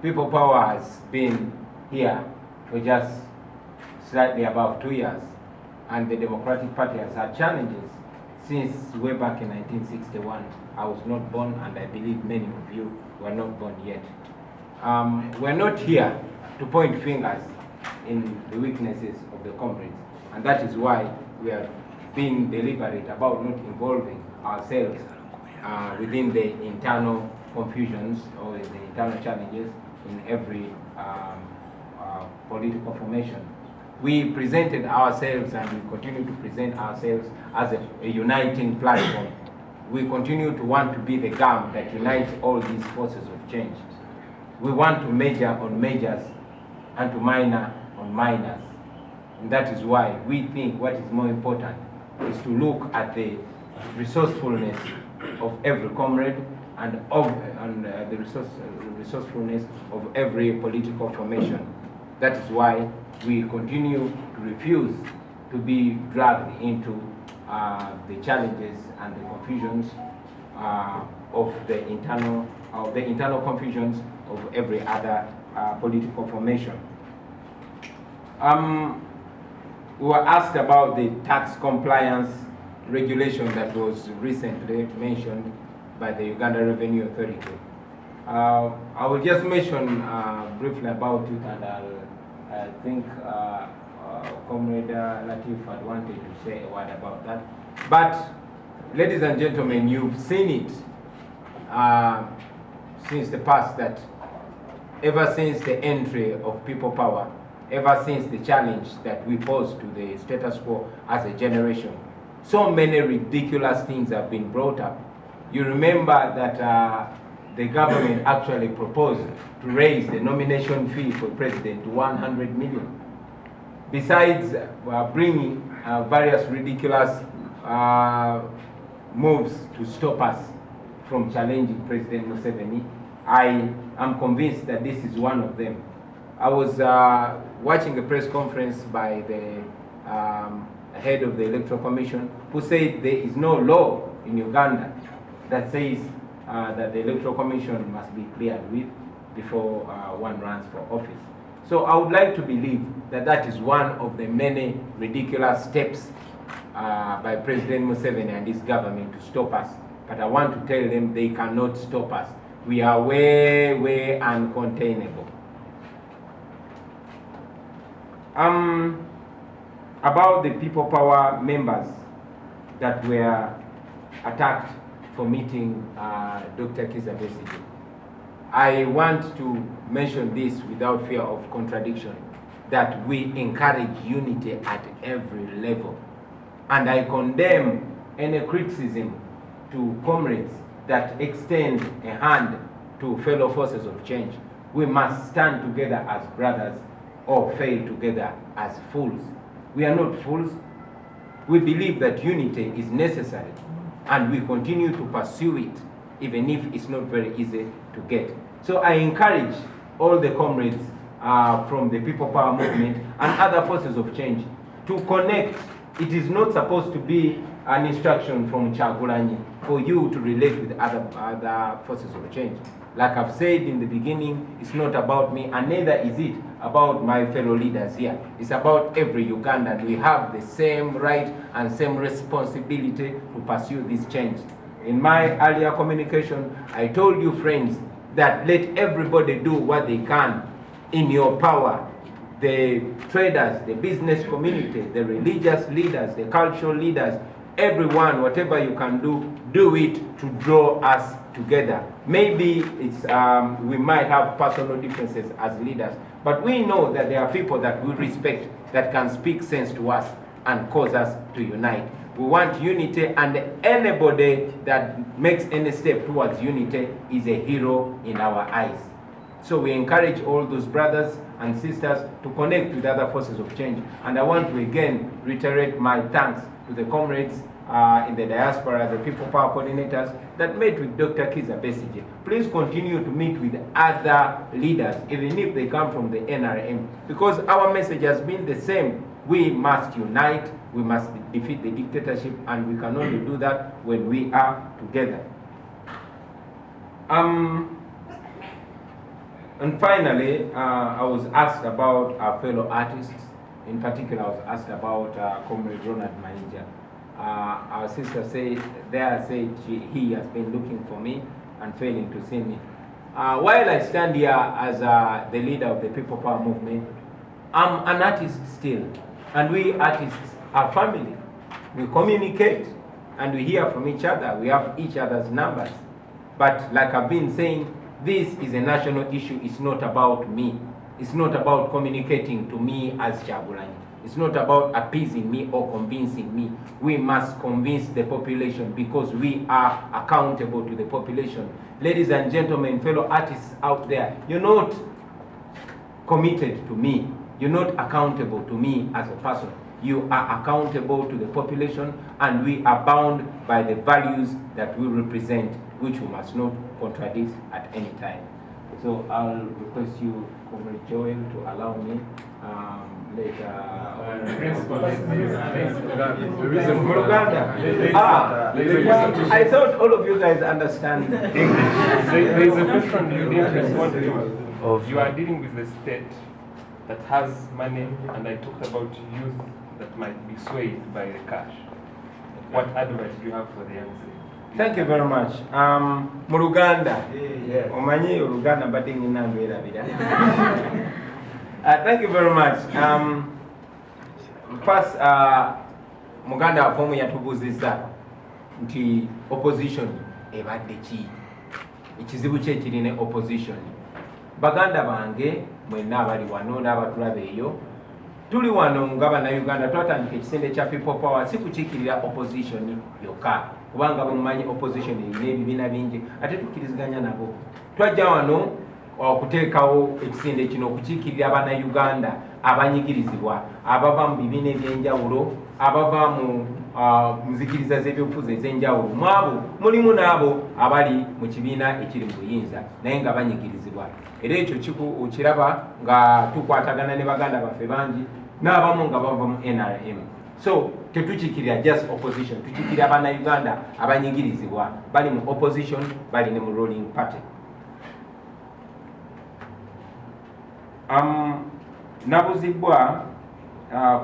People Power has been here for just slightly above 2 years, and the Democratic Party has had challenges since way back in 1961. I was not born, and I believe many of you were not born yet. We're not here to point fingers in the weaknesses of the comrades, and that is why we are being deliberate about not involving ourselves within the internal confusions or the internal challenges in every political formation. We presented ourselves, and we continue to present ourselves as a uniting platform. We continue to want to be the gum that unites all these forces of change. We want to major on majors and to minor on minors. And that is why we think what is more important is to look at the resourcefulness of every comrade and the resourcefulness of every political formation. That is why we continue to refuse to be dragged into the challenges and the confusions of the internal confusions of every other political formation. We were asked about the tax compliance regulation that was recently mentioned by the Uganda Revenue Authority. I will just mention briefly about it, and I think Comrade Latif had wanted to say a word about that. But, ladies and gentlemen, you've seen it since the past that ever since the entry of People Power, ever since the challenge that we posed to the status quo as a generation, so many ridiculous things have been brought up. You remember that the government actually proposed to raise the nomination fee for president to 100 million. Besides bringing various ridiculous moves to stop us from challenging President Museveni, I am convinced that this is one of them. I was watching a press conference by the head of the Electoral Commission, who said there is no law in Uganda that says that the Electoral Commission must be cleared with before one runs for office. So I would like to believe that that is one of the many ridiculous steps by President Museveni and his government to stop us. But I want to tell them they cannot stop us. We are way, way uncontainable. About the People Power members that were attacked for meeting Dr. Kizza Besigye, I want to mention this without fear of contradiction, that we encourage unity at every level. And I condemn any criticism to comrades that extend a hand to fellow forces of change. We must stand together as brothers or fail together as fools. We are not fools. We believe that unity is necessary, and we continue to pursue it, even if it's not very easy to get. So I encourage all the comrades from the People Power movement and other forces of change to connect. It is not supposed to be an instruction from Kyagulanyi for you to relate with other forces of change. Like I've said in the beginning, it's not about me, and neither is it about my fellow leaders here. It's about every Ugandan. We have the same right and same responsibility to pursue this change. In my earlier communication, I told you, friends, that let everybody do what they can in your power. The traders, the business community, the religious leaders, the cultural leaders, everyone, whatever you can do it to draw us together. Maybe it's we might have personal differences as leaders, but we know that there are people that we respect that can speak sense to us and cause us to unite. We want unity, and anybody that makes any step towards unity is a hero in our eyes. So we encourage all those brothers and sisters to connect with other forces of change. And I want to again reiterate my thanks to the comrades in the diaspora, the People Power coordinators that met with Dr. Kizza Besigye. Please continue to meet with other leaders, even if they come from the NRM, because our message has been the same. We must unite, we must defeat the dictatorship, and we can only do that when we are together. And finally, I was asked about our fellow artists. In particular, I was asked about Comrade Ronald Manager. Our sister said he has been looking for me and failing to see me. While I stand here as the leader of the People Power Movement, I'm an artist still, and we artists are family. We communicate and we hear from each other. We have each other's numbers. But like I've been saying, this is a national issue. It's not about me. It's not about communicating to me as Kyagulanyi. It's not about appeasing me or convincing me. We must convince the population because we are accountable to the population. Ladies and gentlemen, fellow artists out there, you're not committed to me. You're not accountable to me as a person. You are accountable to the population, and we are bound by the values that we represent, which we must not contradict at any time. So I'll request you, Comrade Joel, to allow me later. I thought all of you guys understand. There is a question you need to respond to. You are dealing with the state that has money, and I talked about youth that might be swayed by the cash. What advice do you have for the young people? Thank you very much. Muluganda. Omanyi Uganda mbadde ngina mbeerabira. Thank you very much. First, Muganda waffe yatubuuzizza nti opposition ebadde ki? Ekizibu kye kirine opposition. Baganda bange mwenna abali wano n'abatulaba eyo, tuli wano nga bannayuganda twatandika ekisende kya People Power si kukiikirira opposition yokka, kubanga bamumanyi opposition erina ebibiina bingi ate tukkiriziganya nabo. Twajja wano okuteekawo ekisende kino okukiikirira abannayuganda abanyigirizibwa abava mu bibiina ebyenjawulo, abava mu nzikiriza z'ebyobufuzi ez'enjawulo. Mwabo mulimu n'abo abali mu kibiina ekiri mu buyinza naye nga banyigirizibwa. Era ekyo okiraba nga tukwatagana ne baganda baffe bangi n'abamu nga bava mu NRM. So tetukiikirira just opposition, tukiikirira abannayuganda abanyigirizibwa bali mu opposition, bali ne mu ruling party. Nabuzibwa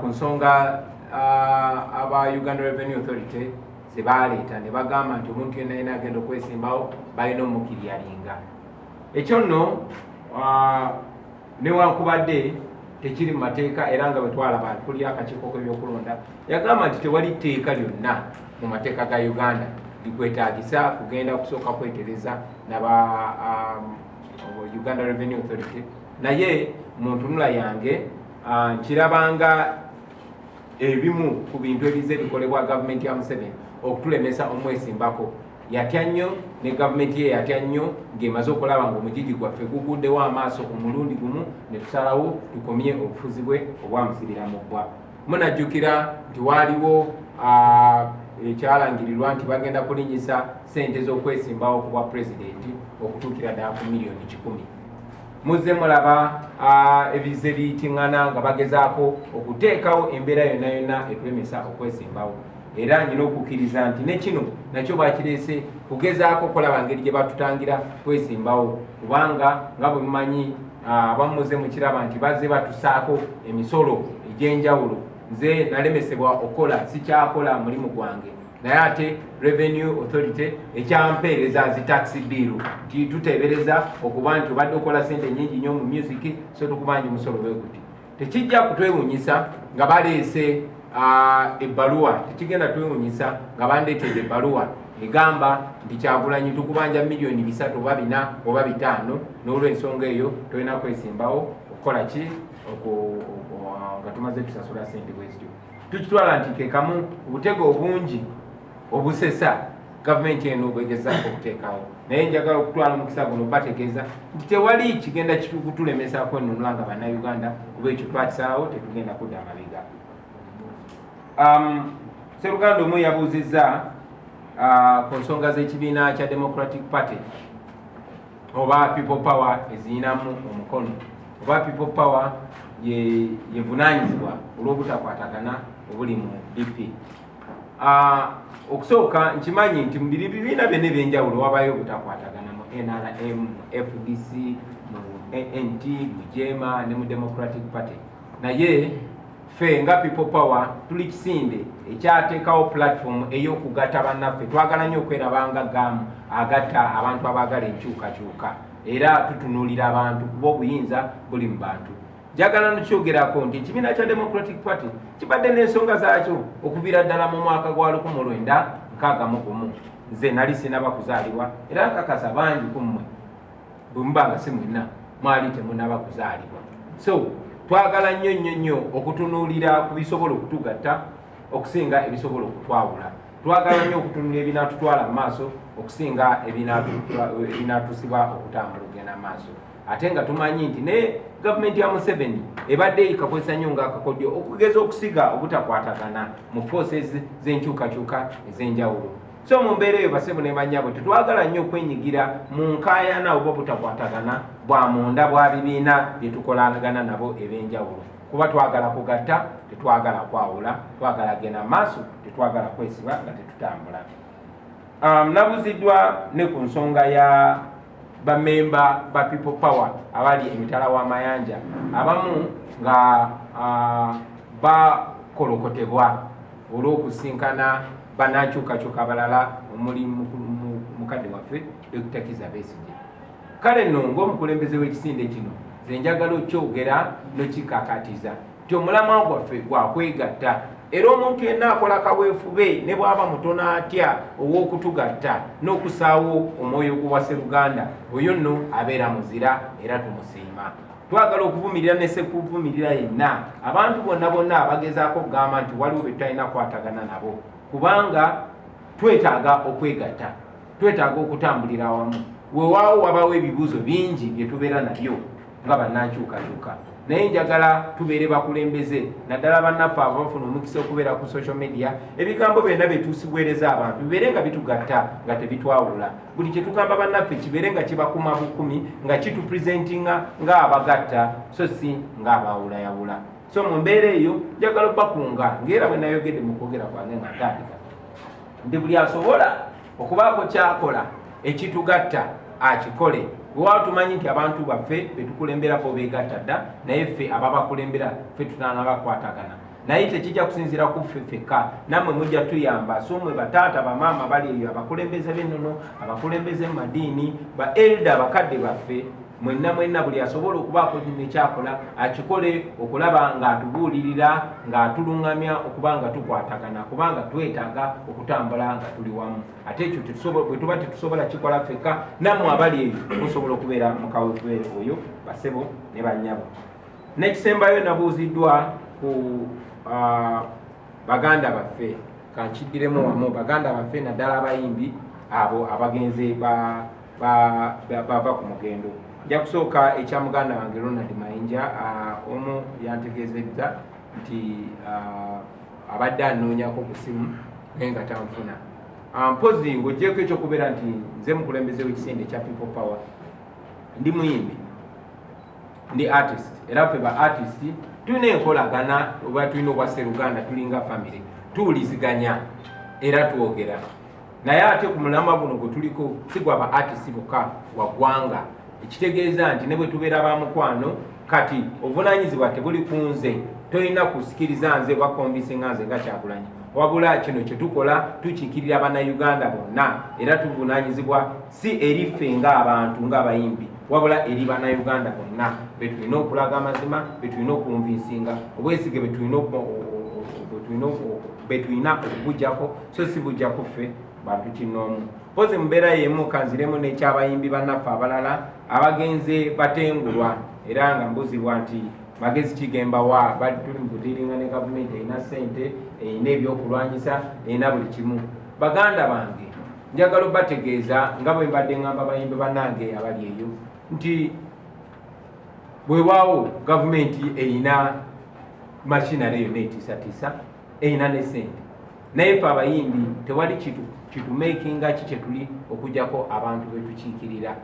ku nsonga aba Uganda Revenue Authority ze baleeta ne bagamba nti omuntu yenna yenna agenda okwesimbawo balina omukiryalinga. Ekyo nno newankubadde tekiri mu mateeka era nga bwe twalaba kulira akakiiko k'ebyokulonda yagamba nti tewali tteeka lyonna mu mateeka ga Uganda likwetaagisa kugenda kusooka kwetereza naba Uganda Revenue Authority. Naye mu ntunula yange nkirabanga ebimu ku bintu ebize bikolebwa gavumenti ya Museveni okutulemesa omwesimbako. Yatya nnyo ne gavumenti ye yatya nnyo ng'emaze okulaba ng'omugigi gwaffe guguddewo amaaso omulundi gumu ne tusalawo tukomye obufuzi bwe obwamusibira mu bbwa. Munajjukira nti waaliwo ekyalangirirwa nti bagenda kulinnyisa ssente z'okwesimbawo ku bwa pulezidenti okutuukira ddala ku miliyoni 100. Muzze mulaba ebize biyitiŋŋana nga bagezaako okuteekawo embeera yonna yonna etulemesa okwesimbawo. Era nina okukkiriza nti ne kino nakyo bakireese kugezaako okulaba ngeri gye batutangira kwesimbawo, kubanga nga bwe mumanyi abamu muze mukiraba nti bazze batusaako emisolo egy'enjawulo. Nze nalemesebwa okukola sikyakola mulimu gwange, naye ate Revenue Authority ekyampeereza zi taxi bill nti tuteebereza okuba nti obadde okola sente nyingi nnyo mu music so tukubanja omusolo bwe guti. Tekijja kutwewuunyisa nga baleese ebbaluwa, tekigenda twewuunyisa nga bandeetedde ebbaluwa egamba nti Kyagulanyi tukubanja miliyoni 3 oba 4 oba 5, n'olw'ensonga eyo tolina kwesimbawo okukola ki nga tumaze tusasula sente bwezityo. Tukitwala nti kekamu obutego obungi obusesa gavumenti eno bwegezaako okuteekawo, naye njagala okutwala omukisa guno bategeeza nti tewali kigenda kutulemesako ennunula nga bannayuganda, kuba ekyo twakisalawo tetugenda kudda amabiga. Sseruganda omu yabuuzizza ku nsonga z'ekibiina kya Democratic Party oba People Power eziyinamu omukono. oba people power yevunaanyizibwa olw'obutakwatagana obuli mu DP. Okusooka nkimanyi nti mu bibiina byonna ebyenjawulo wabayo obutakwatagana mu NRM, mu FDC, mu NT, mu JEMA ne mu Democratic Party. Naye ffe nga people power tuli kisinde ekyateekawo platform ey'okugatta bannaffe. Twagala nnyo okwerabanga gamu agatta abantu abaagala enkyukakyuka era tutunuulira abantu kuba obuyinza buli mu bantu. Njagala nokyogerako nti ekibiina kya Democratic Party kibadde n'ensonga zaakyo okuviira ddala mu mwaka gwa 1961. Nze nali sinaba kuzaalibwa era nkakasa bangi ku mmwe bwe muba nga si mwenna mwali temunaba kuzaalibwa. So twagala nnyo okutunuulira ku bisobola okutugatta okusinga ebisobola okutwawula. Twagala nnyo okutunuulira ebinaatutwala mu maaso okusinga ebinaatusiba okutambula okugenda mu maaso. Ate nga tumanyi nti ne gavumenti ya Museveni ebadde ekakozesa nnyo ng'akakodyo okugeza okusiga obutakwatagana mu forces z'enkyukakyuka ez'enjawulo. So mu mbeera eyo basebo ne bannyabo tetwagala nnyo okwenyigira mu nkaayana oba obutakwatagana bwa munda bwa bibiina bye tukolagana nabo eb'enjawulo. Kuba twagala kugatta, tetwagala kwawula, twagala genda maaso, tetwagala kwesiba nga tetutambula. Nabuziddwa ne ku nsonga ya bamemba ba people power abali emitala w'amayanja abamu nga bakolokotebwa olw'okusinkana bannakyukakyuka abalala omuli mukadde waffe Dr. Kizza Besigye. Kale nno ng'omukulembeze w'ekisinde kino nze njagala okyogera n'okikakatiza nti omulamwa gwaffe gwakwegatta era omuntu yenna akola kaweefube ne bw'aba mutono atya ow'okutugatta n'okusaawo omwoyo gwa Sseruganda oyo nno abeera muzira era tumusiima. Twagala okuvumirira ne sekuvumirira yenna abantu bonna abagezaako okugamba nti waliwo be tutalina kwatagana nabo kubanga twetaaga okwegatta, twetaaga okutambulira awamu. Weewaawo wabawo ebibuuzo bingi bye tubeera nabyo nga bannakyukakyuka, naye njagala tubeere bakulembeze naddala bannaffe abafuna omukisa okubeera ku social media ebigambo byonna bye tusiweereza abantu bibeere nga bitugatta nga tebitwawula. Buli kye tugamba bannaffe kibeere nga kibakuma bukumi nga kitupresentinga ng'abagatta so si ng'abawulayawula. So mu mbeera eyo njagala okubakunga ng'era bwe nayogedde mu kwogera kwange nga ntandika nti buli asobola okubaako kyakola ekitugatta akikole. Weewaawo tumanyi nti abantu baffe betukulemberako beegatta dda naye ffe ababakulembera ffe tutanabakwatagana, naye tekijja kusinziira ku ffe ffekka, nammwe mujja tuyamba. So mwe bataata bamaama bali eyo abakulembeze b'ennono, abakulembeze mu madiini, ba elda abakadde baffe, mwenna buli asobola okubaako nekyakola akikole okulaba ng'atubuulirira ng'atuluŋŋamya okuba nga tukwatagana kubanga twetaaga okutambula nga tuli wamu. Ate ekyo bwe tuba tetusobola kikola ffekka nammwe abali eyo musobola okubeera mu kaweefube oyo basebo ne bannyabo. N'ekisembayo nabuuziddwa ku baganda baffe, kankiddiremu wamu baganda baffe naddala abayimbi abo abagenze bava ku mugendo. Nja kusooka ekya muganda wange Ronald Mayinja omu yantegeezezza nti abadde anoonyako ku simu naye nga tanfuna. Mpozi ng'oggyeko ekyokubeera nti nze mukulembeze w'ekisinde ekya people power, ndi muyimbi, ndi artist era ffe ba artist tulina enkolagana oba tulina obwa Sseruganda tulinga family tuwuliziganya era twogera. Naye ate ku mulamwa guno gwe tuliko si gwa ba artist bokka wa ggwanga, ekitegeeza nti ne bwe tubeera ba mukwano kati obuvunaanyizibwa tebuli ku nze, tolina kusikiriza nze bakombisinga nze nga Kyagulanyi, wabula kino kye tukola tukiikirira bannayuganda bonna era tuvunaanyizibwa si eri ffe ng'abantu ng'abayimbi wabula eri bannayuganda bonna betulina okulaga amazima, betulina okumvinsinga obwesige betulina okubujjako so si bujjako ffe bantu kinoomu. Pozi mbeera yemu kanziremu n'ekyabayimbi bannaffe abalala abagenze batengulwa era nga mbuzibwa nti magezi kigemba wa bali tuli mu kutiiringa ne gavumenti erina ssente, erina ebyokulwanyisa, erina buli kimu. Baganda bange njagala obategeeza nga bwe mbadde ngamba abayimbi bannange abali eyo nti bwewaawo gavumenti erina makinale yonna etiisatiisa, erina ne ssente, naye ffe abayimbi tewali kitumakinga ki kye tuli okugyako abantu be tukiikirira.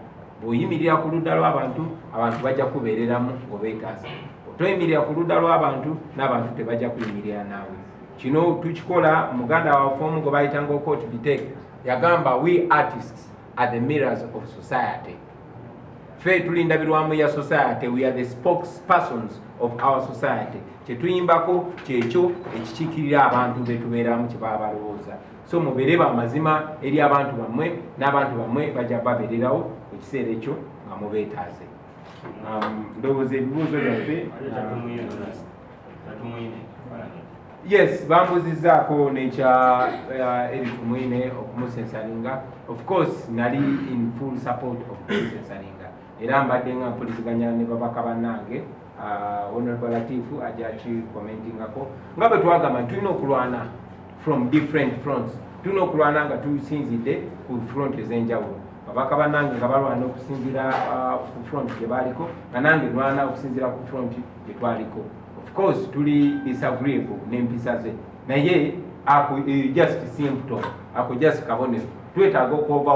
bw'oyimirira ku ludda lw'abantu abantu bajja kubeereramu ng'obeetaaza, otoyimirira ku ludda lw'abantu n'abantu tebajja kuyimirira naawe. Kino tukikola muganda waffe omu gwe bayitanga Okot Biteke yagamba we artists are the mirrors of society. Ffe tulindabirwamu ya society, we are the spokespersons of our society. Kyetuyimbako kyekyo ekikiikirira abantu betubeeramu kye baba balowooza. So mubeere bamazima eri abantu bammwe n'abantu bammwe bajja babeererawo ku kiseera ekyo nga mubeetaaze. Ndowooza ebibuuzo byaffe. Yes, bambuzizzaako nekya eri tumwine okumusensalinga. Of course nali in full support of kumusensalinga era mbadde nga mpuliziganya ne babaka bannange Honorable Latifu ajja kikomentingako nga bwe twagamba tulina okulwana from different fronts. Tulina okulwana nga tusinzidde ku front ez'enjawulo. Babaka bannange nga balwana okusinzira ku front gye baliko nga nange lwana okusinzira ku front gye twaliko. Of course tuli disagreeable n'empisa ze naye just symptom ako just kabonero. Twetaaga okuva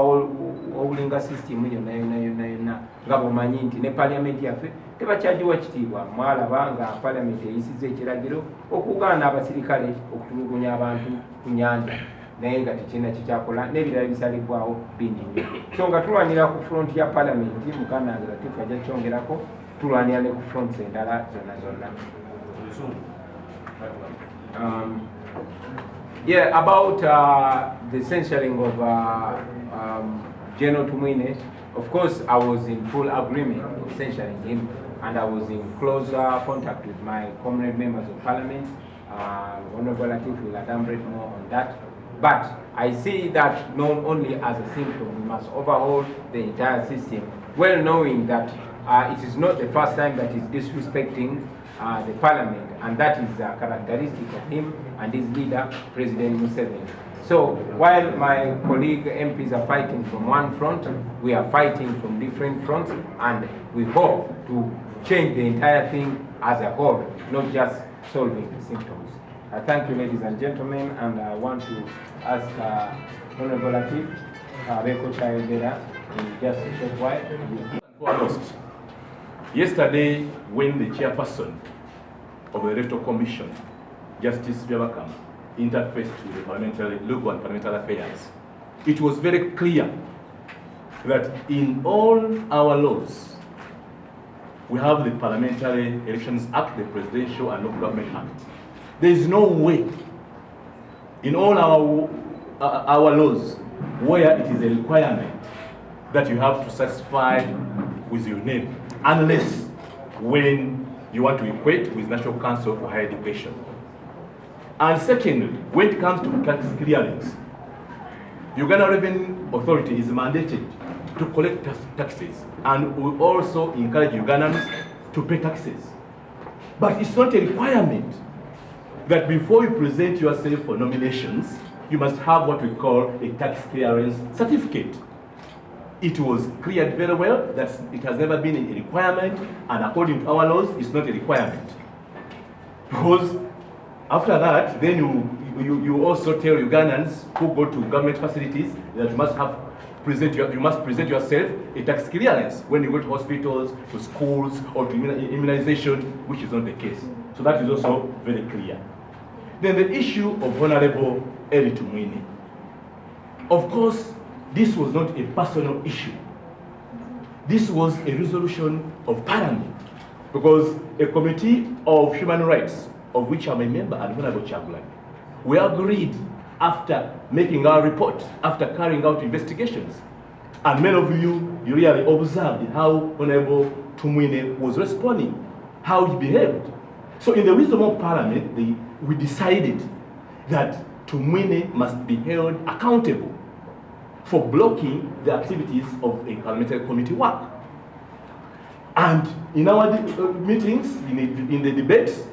obulinga system yonna nga bwomanyi nti ne parliament yaffe tebakyagiwa kitiibwa. Mwalaba nga parliament eyisizza ekiragiro okugaana abasirikale okutulugunya abantu ku nyanja naye nga tekirina kikyakola n'ebirala bisalibwawo bingi nnyo. So nga tulwanira ku front ya parliament muganda wange Latifu ajja kyongerako tulwanira ne ku fronts endala zonna. Yeah, about the censuring of General Tumwine, of course I was in full agreement of censuring him, and I was in close contact with my comrade members of parliament. Honorable Latif will elaborate more on that. But I see that not only as a symptom, we must overhaul the entire system, well knowing that it is not the first time that he's disrespecting the parliament, and that is a characteristic of him and his leader, President Museveni. So while my colleague MPs are fighting from one front, we are fighting from different fronts, and we hope to change the entire thing as a whole, not just solving the symptoms. I thank you, ladies and gentlemen, and I want to ask Honorable Latif Beko Chayodera in just a short while. Yesterday, when the chairperson of the Electoral Commission, Justice Byabakama, interfaced with the parliamentary, local and parliamentary affairs, it was very clear that in all our laws, we have the Parliamentary Elections Act, the Presidential and Local Government Act. There is no way in all our laws where it is a requirement that you have to satisfy with your name, unless when you want to equate with National Council for Higher Education. And secondly, when it comes to tax clearance, Uganda Revenue Authority is mandated to collect taxes, and we also encourage Ugandans to pay taxes. But it's not a requirement that before you present yourself for nominations, you must have what we call a tax clearance certificate. It was cleared very well that it has never been a requirement, and according to our laws, it's not a requirement. Because after that, then you also tell Ugandans who go to government facilities that you must present yourself a tax clearance when you go to hospitals, to schools, or to immunization, which is not the case. So that is also very clear. Then the issue of Honorable Eli Tumwine. Of course, this was not a personal issue. This was a resolution of Parliament, because a committee of human rights, of which I'm a member, and Honorable Chaplain, we agreed after making our report, after carrying out investigations, and many of you really observed how Honorable Tumwine was responding, how he behaved. So in the wisdom of Parliament, we decided that Tumwine must be held accountable for blocking the activities of a parliamentary committee work. And in our meetings, in the debates,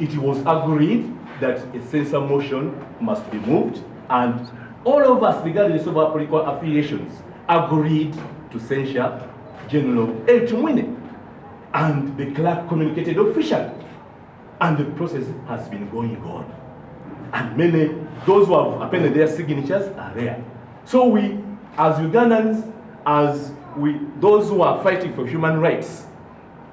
it was agreed that a censure motion must be moved, and all of us, regardless of our political affiliations, agreed to censure General Eli Tumwine. And the clerk communicated officially, and the process has been going on. And those who have appended their signatures are there. So we, as Ugandans, as those who are fighting for human rights,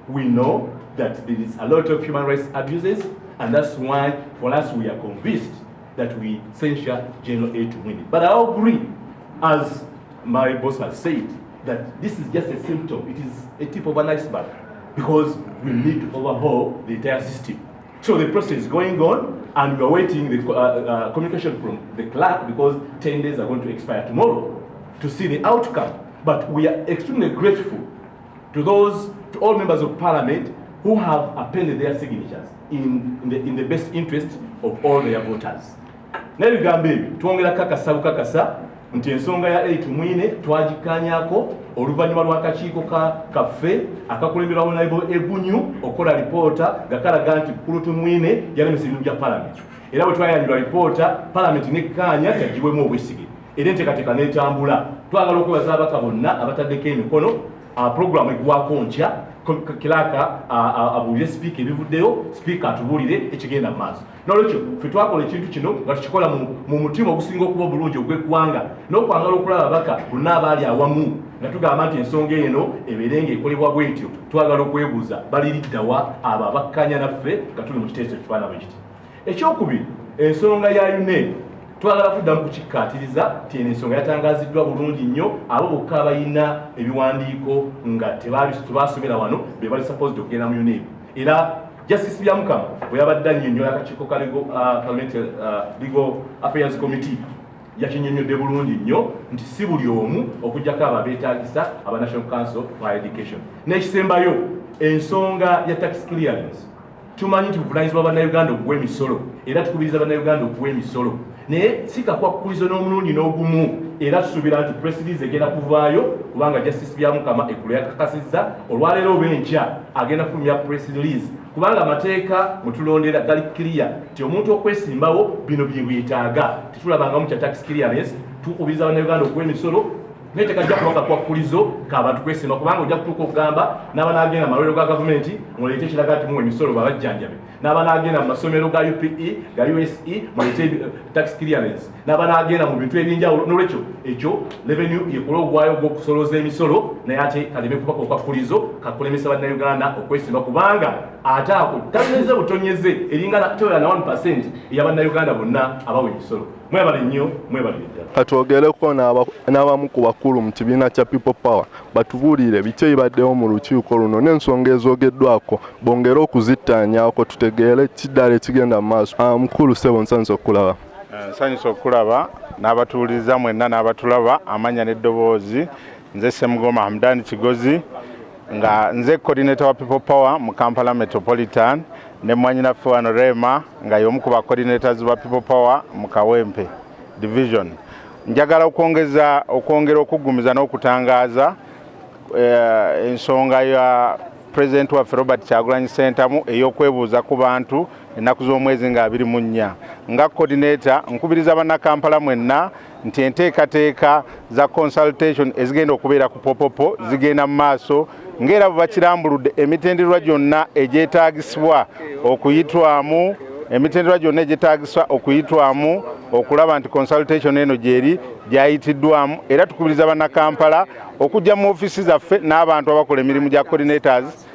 we know that there is a lot of human rights abuses, and that's why for us we are convinced that we censure General A to win it. But I agree, as my boss has said, that this is just a symptom. It is a tip of an iceberg, because we need to overhaul the entire system. So the process is going on, and we are waiting the communication from the clerk, because 10 days are going to expire tomorrow, to see the outcome. But we are extremely grateful to all members of parliament who have appended their signatures in the best interest of all their voters. N'ebigambo ebyo twongera kakasa nti ensonga ya 8 mwine twagikanyako oluvannyuma lw'akakiiko kaffe akakulembera Honorable Egunyu okola lipoota gakalaga nti Kulutu mwine yalemesa ebintu bya parliament. Era bwe twayanjula lipoota parliament nekkanya yagiwemu obwesige. Era enteekateeka n'etambula. Twagala okwebaza ababaka bonna abataddeko emikono program egwako nkya kilaka abuulire sipiika ebivuddeyo, sipiika atubuulire ekigenda mu maaso. N'olwekyo ffe twakola ekintu kino nga tukikola mu mutima ogusinga okuba obulungi ogw'eggwanga n'okwagala okulaba ababaka bonna abaali awamu nga tugamba nti ensonga eno ebeerenga ekolebwa bwetyo. Twagala okwebuuza baliriddawa abo abakkanya naffe nga tuli mu kiteeso ekifaana bwe kiti. Ekyokubiri, ensonga ya UNEP twagala kuddamu kukikkaatiriza nti eno ensonga yatangaziddwa bulungi nnyo. Abo bokka abalina ebiwandiiko nga tebasomera wano be bali supposed okugenda mu UNEP. Era Justice Byamukama bwe yabadde annyonnyola akakiiko ka Legal Affairs Committee yakinnyonnyodde bulungi nnyo nti si buli omu okuggyako abo abeetaagisa aba National Council for Education. N'ekisembayo ensonga ya tax clearance. Tumanyi nti buvunaanyizibwa bannayuganda okuwa emisolo, era tukubiriza bannayuganda okuwa emisolo, naye si kakwakkulizo n'omulundi n'ogumu. Era tusuubira nti press release egenda kuvaayo kubanga Justice Byamukama ekkulu yakakasizza olwaleero oba enkya agenda kufulumya press release, kubanga amateeka mutulondera gali clear nti omuntu okwesimbawo bino bye byetaaga. Tetulabangamu kya tax clearance. Tukubiriza bannayuganda okuwa emisolo, naye tekajja kuba kakwakkulizo k'abantu kwesimba, kubanga ojja kutuuka okugamba n'abanaagenda mu malwaliro ga gavumenti muleete ekiraga nti muwa emisolo babajjanjabe, n'abanaagenda mu masomero ga UPE ga USE muleete tax clearance, n'abanaagenda mu bintu eby'enjawulo. N'olwekyo ekyo revenue yekola ogwayo gw'okusolooza emisolo, naye ate kaleme kuba kakwakkulizo kakulemesa bannayuganda okwesimba, kubanga ate ako tabunyeze butonyeze eringa na 1% ey'abannayuganda bonna abawa emisolo. Mwebale nnyo, mwebale ddala. Katwogereko n'abamu ku bakulu mu kibiina kya People Power batubuulire biki ebibaddewo mu lukiiko luno n'ensonga ezoogeddwako bongere okuzittaanyaako tutegeere kiddala ekigenda mu maaso. Mukulu Ssebo, nsanyusa okulaba. Nsanyusa okulaba n'abatuuliriza mwenna n'abatulaba. Amanya n'eddoboozi nze Ssemugoma Hamdani Kigozi, nga nze coordinator wa People Power mu Kampala Metropolitan, ne mwanyinaffe wano Rema nga y'omu ku ba coordinators ba People Power mu Kawempe Division. Njagala okwongera okuggumiza n'okutangaaza ensonga ya President waffe Robert Kyagulanyi Ssentamu ey'okwebuuza ku bantu ennaku z'omwezi nga 24. Nga coordinator nkubiriza bannakampala mwenna nti enteekateeka za consultation ezigenda okubeera ku Popopo zigenda mu maaso ng'era bwe bakirambuludde emitendera gyonna egyetaagisibwa okuyitwamu okulaba nti consultation eno gyeri gyayitiddwamu. Era tukubiriza bannakampala okujja mu ofiisi zaffe n'abantu abakola emirimu gya coordinators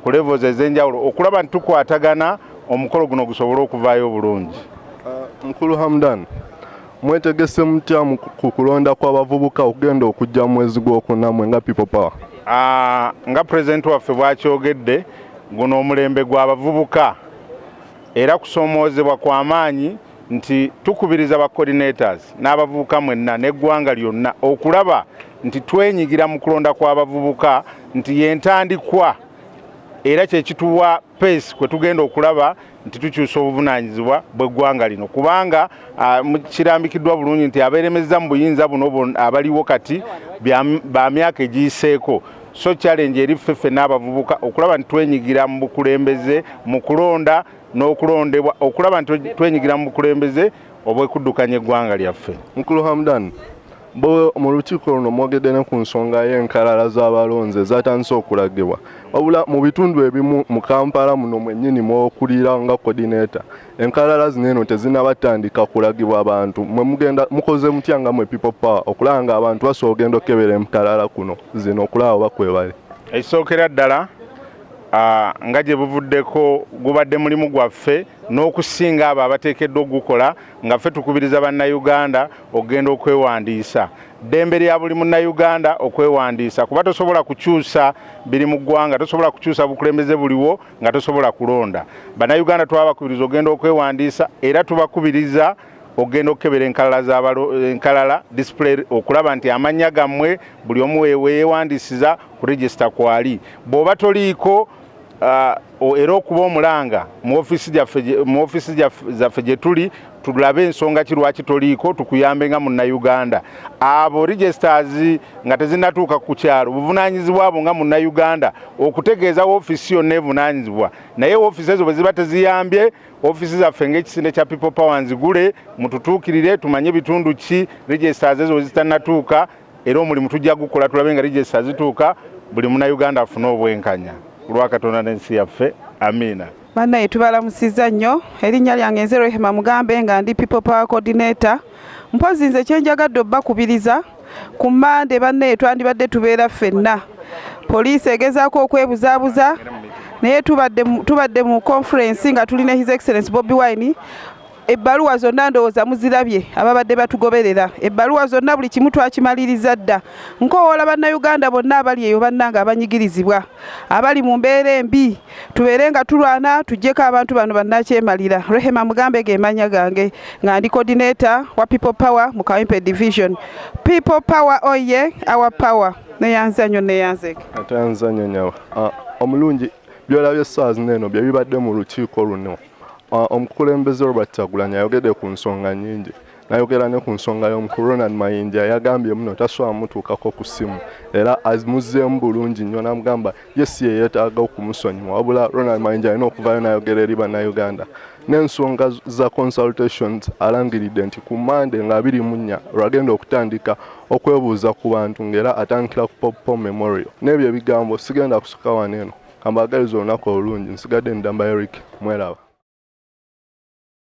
ku levels ez'enjawulo okulaba nti tukwatagana omukolo guno gusobole okuvaayo obulungi. Mukulu Hamdan, mwetegese mutya ku kulonda kw'abavubuka okugenda okujja mu mwezi gw'okunammwe nga People Power? Nga President waffe bw'akyogedde, guno omulembe gw'abavubuka era kusoomoozebwa kw'amaanyi nti tukubiriza ba coordinators n'abavubuka mwenna n'eggwanga lyonna okulaba nti twenyigira mu kulonda kw'abavubuka nti yentandikwa era kyekituwa pace kwe tugenda okulaba nti tukyusa obuvunaanyizibwa bw'eggwanga lino, kubanga kirambikiddwa bulungi nti abeeremeza mu buyinza buno abaliwo kati ba myaka egiyiseeko. So challenge eri ffeffe n'abavubuka okulaba nti twenyigira mu bukulembeze mu kulonda n'okulondebwa, okulaba nti twenyigira mu bukulembeze obwekuddukanya eggwanga lyaffe. Mukulu Hamdan, bo mu lukiiko luno mwogedde ne ku nsonga y'enkalala z'abalonzi ezatandise okulagibwa wabula mu bitundu ebimu mu Kampala muno mwennyini mw'okulira nga coordinator enkalala zino eno tezinnabatandika kulagibwa abantu mwe mugenda mukoze mutya nga mwe people power okulaba nga abantu basobola ogenda okebera enkalala kuno zino okulaba bakwebale ekisookera ddala nga gye buvuddeko gubadde mulimu gwaffe n'okusinga abo abateekeddwa okugukola nga ffe tukubiriza bannayuganda okugenda okwewandiisa ddembe lya buli munnayuganda okwewandiisa kuba tosobola kukyusa biri mu ggwanga tosobola kukyusa bukulembeze buliwo nga tosobola kulonda bannayuganda twabakubiriza okugenda okwewandiisa era tubakubiriza okugenda okukebera enkalala display okulaba nti amannya gammwe buli omu weyewandiisiza ku register kwali bw'oba toliiko era okuba omulanga mu ofiisi zaffe gye tuli tulabe ensonga ki lwaki toliiko tukuyambe nga munnayuganda abo registers nga tezinnatuuka ku kyalo buvunaanyizibwa abo nga munnayuganda okutegeeza ofiisi yonna evunaanyizibwa naye ofiisi ezo bwe ziba teziyambye ofiisi zaffe ng'ekisinde kya people power nzigule mututuukirire tumanye bitundu ki registers ezo zitannatuuka era omulimu tujja gukola tulabe nga registers zituuka buli munnayuganda afune obwenkanya kulwa Katonda n'ensi yaffe amiina bannaye tubalamusizza nnyo erinnya lyange nze Rehema Mugambe nga ndi people power coordinator mpozi nze kyenjagadde obbakubiriza ku Mande bannaye twandibadde tubeera ffenna poliisi egezaako okwebuzaabuza naye tubadde mu conference nga tulina His Excellency Bobi Wine ebbaluwa zonna ndowooza muzirabye ababadde batugoberera ebbaluwa zonna buli kimu twakimaliriza dda nkowoola bannayuganda bonna abali eyo bannanga abanyigirizibwa abali mu mbeera embi tubeere nga tulwana tuggyeko abantu bano bannakyemalira Rehema Mugambe ge mannya gange nga ndi coordinator wa people power mu Kawempe division people power oye our power neyanza nnyo neyanzeke atanza nnyo nyawa omulungi byolabye essaawa zino eno bye bibadde mu lukiiko luno omukulembeze Robert Kyagulanyi ayogedde ku nsonga nnyingi n'ayogera ne ku nsonga y'omukulu Ronald Mayinja yagambye muno tasobola mutuukako ku ssimu era azimuzzeemu bulungi nnyo n'amugamba ye si ye yeetaaga okumusonyiwa wabula Ronald Mayinja alina okuvaayo n'ayogera eri bannayuganda n'ensonga za Consultations alangiridde nti ku Mande nga 24 lwagenda okutandika okwebuuza ku bantu ng'era atandikira ku Popo Memorial n'ebyo ebigambo sigenda kusuka wano eno kambagaliza olunaku olulungi nsigadde ndamba Eric mweraba